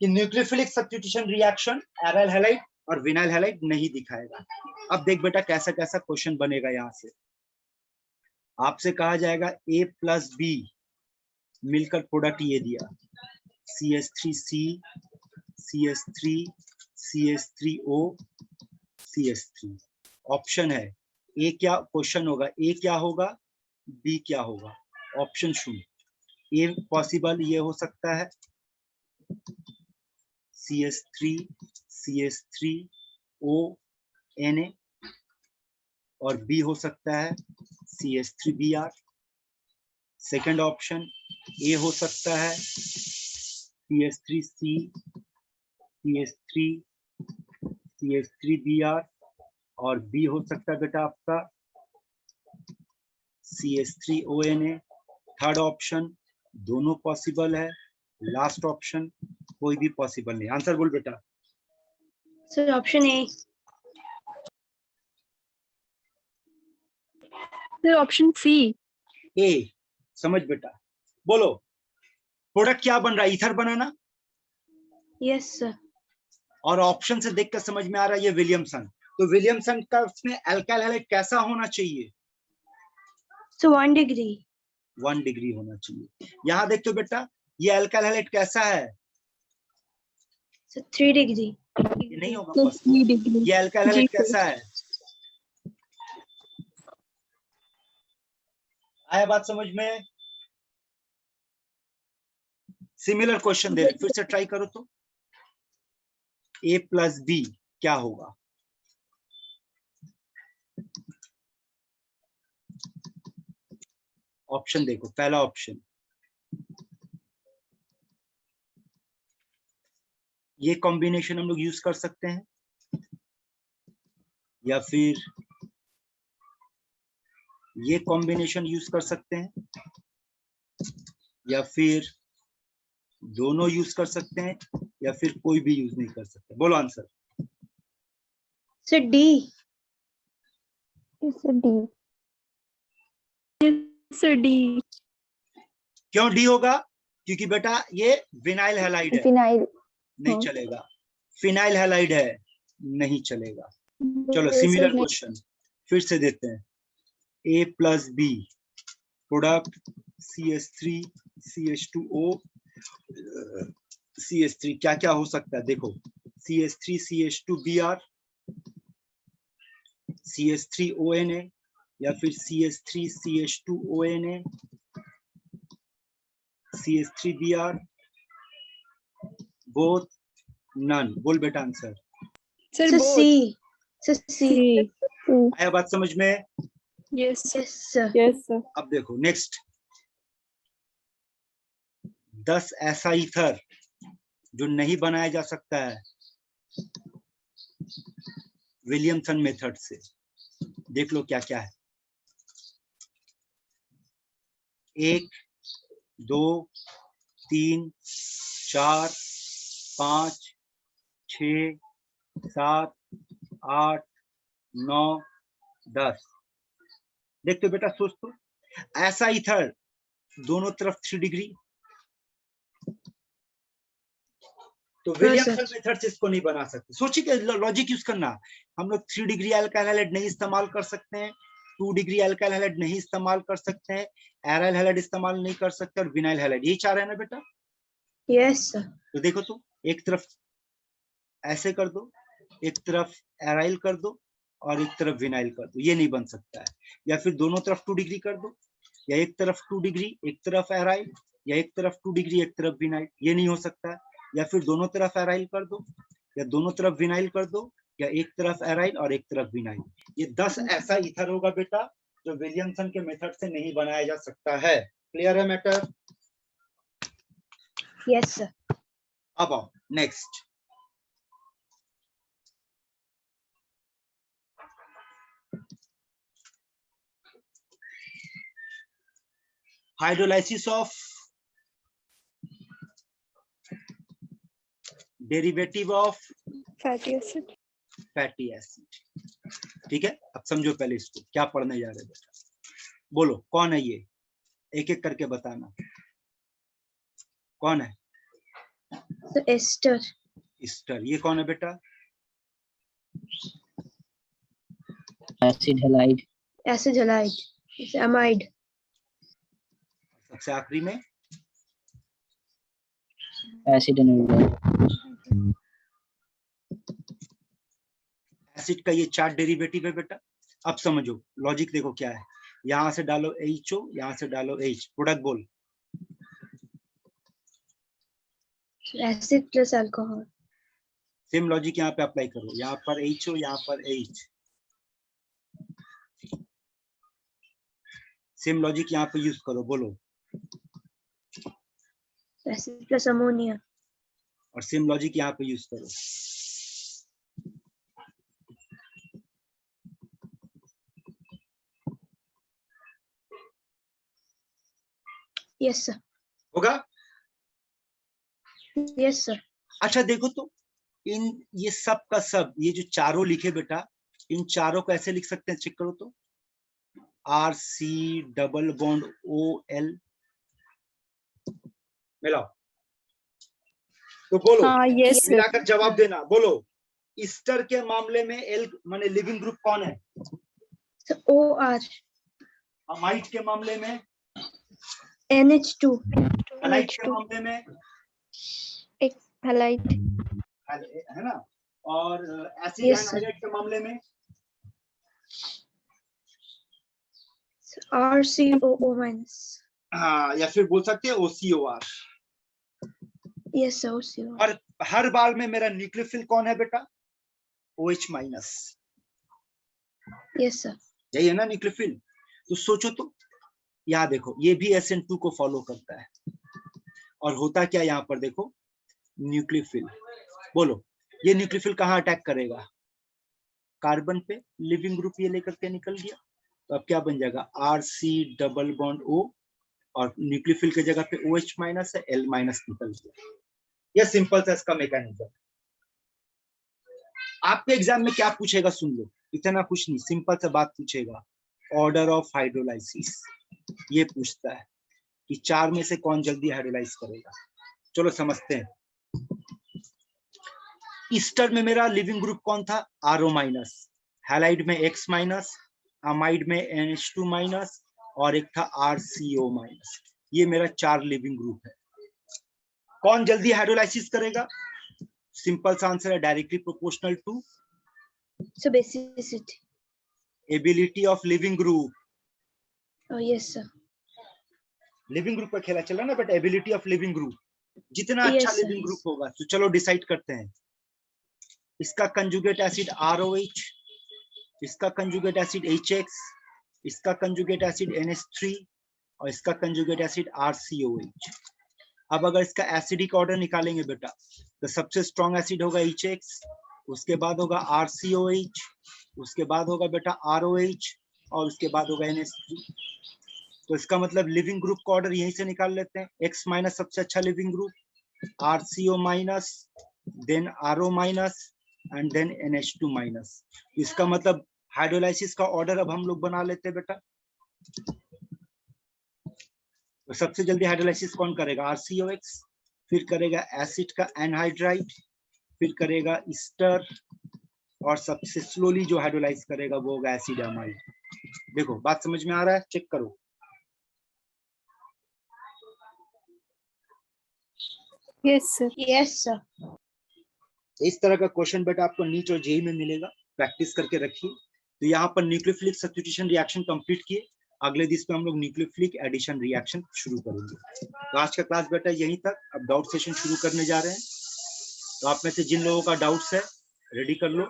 [SPEAKER 1] कि nucleophilic substitution reaction aryl halide और विनाइल हैलाइड नहीं दिखाएगा। अब देख बेटा कैसा कैसा क्वेश्चन बनेगा। यहाँ से आपसे कहा जाएगा A प्लस B मिलकर प्रोडक्ट ये दिया, CH3C, CH3, CH3O, CH3। Option है A क्या क्वेश्चन होगा, A क्या होगा, B क्या होगा? ऑप्शन सुन, A पॉसिबल ये हो सकता है CH3, CH3O, Na, और B हो सकता है CH3Br। सेकंड ऑप्शन A हो सकता है CH3C, CH3 CH3Br और B हो सकता है बेटा आपका CH3ONA। थर्ड ऑप्शन दोनों पॉसिबल है, लास्ट ऑप्शन कोई भी पॉसिबल नहीं। आंसर बोल बेटा।
[SPEAKER 3] Sir, option A.
[SPEAKER 4] Sir, option C.
[SPEAKER 1] ए समझ बेटा, बोलो प्रोडक्ट क्या बन रहा है, ईथर बनाना।
[SPEAKER 3] Yes, sir.
[SPEAKER 1] और ऑप्शन से देखकर समझ में आ रहा है ये विलियमसन। तो विलियमसन का उसमें अल्काइल हैलाइड कैसा होना चाहिए?
[SPEAKER 3] So 1 degree.
[SPEAKER 1] 1 डिग्री होना चाहिए। यहाँ देखते हो बेटा ये अल्काइल हैलाइड कैसा है?
[SPEAKER 3] So 3 degree.
[SPEAKER 1] ये नहीं होगा
[SPEAKER 4] Sir,
[SPEAKER 1] possible।
[SPEAKER 4] 3 degree.
[SPEAKER 1] ये अल्काइल हैलाइड
[SPEAKER 4] जी, sir.
[SPEAKER 1] कैसा है? आया बात समझ में? सिमिलर क्वेश्चन दे रहे, फिर से ट्राई करो तो। A प्लस बी क्या होगा? ऑप्शन देखो, पहला ऑप्शन ये कॉम्बिनेशन हम लोग यूज कर सकते हैं, या फिर ये कॉम्बिनेशन यूज कर सकते हैं, या फिर दोनों यूज कर सकते हैं, या फिर कोई भी यूज नहीं कर सकते। बोलो answer.
[SPEAKER 3] So D.
[SPEAKER 5] It's a D.
[SPEAKER 4] Sir, D.
[SPEAKER 1] क्यों डी होगा? क्योंकि बेटा ये विनाइल हैलाइड है,
[SPEAKER 5] Vinyl.
[SPEAKER 1] नहीं
[SPEAKER 5] हाँ।
[SPEAKER 1] चलेगा। फिनाइल हैलाइड है, नहीं चलेगा। चलो
[SPEAKER 4] Yes,
[SPEAKER 1] सिमिलर
[SPEAKER 4] sir.
[SPEAKER 1] क्वेश्चन फिर से देते हैं। A plus B product CH3 CH2O CH3 क्या क्या हो सकता है देखो, CH3 CH2Br CH3ONA या फिर CH3 CH2ONA CH3Br both none. बोल बेटा answer.
[SPEAKER 4] Sir,
[SPEAKER 3] So
[SPEAKER 4] both.
[SPEAKER 3] C. So C.
[SPEAKER 4] C.
[SPEAKER 1] आया बात समझ में?
[SPEAKER 4] Yes, sir.
[SPEAKER 3] Yes, sir.
[SPEAKER 4] Yes, sir.
[SPEAKER 1] अब देखो नेक्स्ट, 10 ऐसा ईथर जो नहीं बनाया जा सकता है विलियमसन मेथड से। देख लो क्या क्या है। 1 2 3 4 5 6 7 8 9 10। देखते हो बेटा, सोच तो, ऐसा ईथर दोनों तरफ 3 डिग्री, तो विलियमसन मेथड से इसको नहीं बना सकते। सोचिए लॉजिक यूज करना। हम लोग 3 डिग्री अल्काइल हैलाइड नहीं इस्तेमाल कर सकते हैं, 2 डिग्री अल्काइल हैलाइड नहीं इस्तेमाल कर सकते हैं, एराइल हैलाइड इस्तेमाल नहीं कर सकते, और विनाइल हैलाइड, यही चाह रहे हैं ना बेटा?
[SPEAKER 3] Yes, sir.
[SPEAKER 1] तो देखो तो, एक तरफ ऐसे कर दो, एक तरफ एराइल कर दो, और एक तरफ विनाइल कर दो, ये नहीं बन सकता है। या फिर दोनों तरफ 2 डिग्री कर दो, या एक तरफ 2 डिग्री एक तरफ एराइल, या एक तरफ 2 डिग्री एक तरफ विनाइल, ये नहीं हो सकता है। या फिर दोनों तरफ एराइल कर दो, या दोनों तरफ विनाइल कर दो, या एक तरफ एराइल और एक तरफ विनाइल। ये 10 ऐसा ईथर होगा बेटा जो विलियमसन के मेथड से नहीं बनाया जा सकता है। क्लियर है मैटर?
[SPEAKER 3] Yes, sir.
[SPEAKER 1] अब आओ next. Hydrolysis of derivative of
[SPEAKER 4] Fatty acid.
[SPEAKER 1] Fatty acid. ठीक है, अब समझो पहले इसको क्या पढ़ने जा रहे हैं बेटा। बोलो कौन है ये, एक एक करके बताना कौन है।
[SPEAKER 3] So ester.
[SPEAKER 1] ईस्टर, ये कौन है बेटा?
[SPEAKER 2] acid halide,
[SPEAKER 3] Acid halide. It's amide.
[SPEAKER 1] सबसे आखिरी में
[SPEAKER 2] acid anhydride,
[SPEAKER 1] एसिड का ये 4 डेरिवेटिव है बेटा। अब समझो लॉजिक देखो क्या है। यहां से डालो HO, यहां से डालो H, प्रोडक्ट बोल।
[SPEAKER 3] So acid plus alcohol.
[SPEAKER 1] Same logic यहाँ पे अप्लाई करो, यहाँ पर HO, यहाँ पर H। सेम लॉजिक यहाँ पे यूज करो, बोलो।
[SPEAKER 3] Acid plus ammonia.
[SPEAKER 1] और सेम लॉजिक यहाँ पे यूज करो।
[SPEAKER 3] Yes, sir.
[SPEAKER 1] होगा?
[SPEAKER 3] Yes, sir.
[SPEAKER 1] अच्छा देखो तो इन ये सब का सब, ये जो चारों लिखे बेटा, इन चारों को ऐसे लिख सकते हैं, चेक करो तो, RC डबल बॉन्ड OL मिलाओ तो बोलो,
[SPEAKER 4] हाँ यस सर।
[SPEAKER 1] मिलाकर जवाब देना। बोलो ईस्टर के मामले में L माने लिविंग ग्रुप कौन है?
[SPEAKER 3] So OR.
[SPEAKER 1] अमाइड के मामले में,
[SPEAKER 3] NH2.
[SPEAKER 1] हैलाइड के मामले में,
[SPEAKER 4] एक हैलाइड
[SPEAKER 1] है ना, और एसिड
[SPEAKER 3] Yes, sir.
[SPEAKER 1] एनहाइड्राइड के मामले में
[SPEAKER 3] RCOO minus.
[SPEAKER 1] हाँ, या फिर बोल सकते हैं OCOR।
[SPEAKER 3] Yes, sir. OCO.
[SPEAKER 1] और हर बार में मेरा न्यूक्लियोफिल कौन है बेटा? OH minus.
[SPEAKER 3] Yes, sir.
[SPEAKER 1] यही है ना न्यूक्लियोफिल। तो सोचो तो, यहाँ देखो ये भी SN2 को फॉलो करता है, और होता क्या यहाँ पर देखो, न्यूक्लियोफिल। बोलो ये न्यूक्लियोफिल कहाँ अटैक करेगा? कार्बन पे। लिविंग ग्रुप ये लेकर के निकल गया, तो अब क्या बन जाएगा? RC डबल बॉन्ड O, और न्यूक्लियोफिल के जगह पे OH माइनस है, L माइनस निकल गया। यह सिंपल सा इसका मैकेनिज्म। आपके एग्जाम में क्या पूछेगा सुन लो, इतना कुछ नहीं, सिंपल सा बात पूछेगा, ऑर्डर ऑफ हाइड्रोलाइसिस। ये पूछता है कि चार में से कौन जल्दी हाइड्रोलाइज करेगा। चलो समझते हैं। ईस्टर में मेरा लिविंग ग्रुप कौन था? RO माइनस, हैलाइड में X माइनस, अमाइड में NH2 माइनस, और एक था RCO माइनस। ये मेरा 4 लिविंग ग्रुप है। कौन जल्दी हाइड्रोलाइसिस करेगा? सिंपल सा आंसर है, directly proportional to
[SPEAKER 3] So basicity.
[SPEAKER 1] Ability of leaving group.
[SPEAKER 3] Oh, yes, sir.
[SPEAKER 1] Leaving group का खेला चल रहा ना but ability of leaving group, जितना अच्छा
[SPEAKER 3] Yes, sir.
[SPEAKER 1] लिविंग ग्रुप होगा। तो चलो डिसाइड करते हैं। इसका कंजुगेट एसिड ROH, इसका कंजुगेट एसिड HX, इसका कंजुगेट एसिड NH3, और इसका कंजुगेट एसिड RCOH। अब अगर इसका एसिडिक ऑर्डर निकालेंगे बेटा, तो सबसे स्ट्रॉन्ग एसिड होगा HX, उसके बाद होगा RCOH, उसके बाद होगा बेटा ROH, और उसके बाद होगा NH3। तो इसका मतलब लिविंग ग्रुप का ऑर्डर यहीं से निकाल लेते हैं। X माइनस सबसे अच्छा leaving group, RCO minus, then RO minus, and then NH2 minus. इसका मतलब हाइड्रोलाइसिस का ऑर्डर अब हम लोग बना लेते हैं बेटा। तो सबसे जल्दी हाइड्रोलाइसिस कौन करेगा? RCOX, फिर करेगा एसिड का एनहाइड्राइड, फिर करेगा ईस्टर, और सबसे स्लोली जो हाइड्रोलाइज करेगा वो होगा एसिड अमाइड। देखो बात समझ में आ रहा है? चेक करो।
[SPEAKER 4] Yes sir.
[SPEAKER 3] Yes, sir.
[SPEAKER 1] इस तरह का क्वेश्चन बेटा आपको नीट और जेई में मिलेगा, प्रैक्टिस करके रखिए। तो यहाँ पर न्यूक्लियोफिलिक सब्स्टिट्यूशन रिएक्शन कंप्लीट किए। अगले दिन पे हम लोग न्यूक्लियोफिलिक एडिशन रिएक्शन शुरू करेंगे। तो आज का क्लास बेटा यहीं तक। अब डाउट सेशन शुरू करने जा रहे हैं। तो आप में से जिन लोगों का डाउट्स है रेडी कर लो।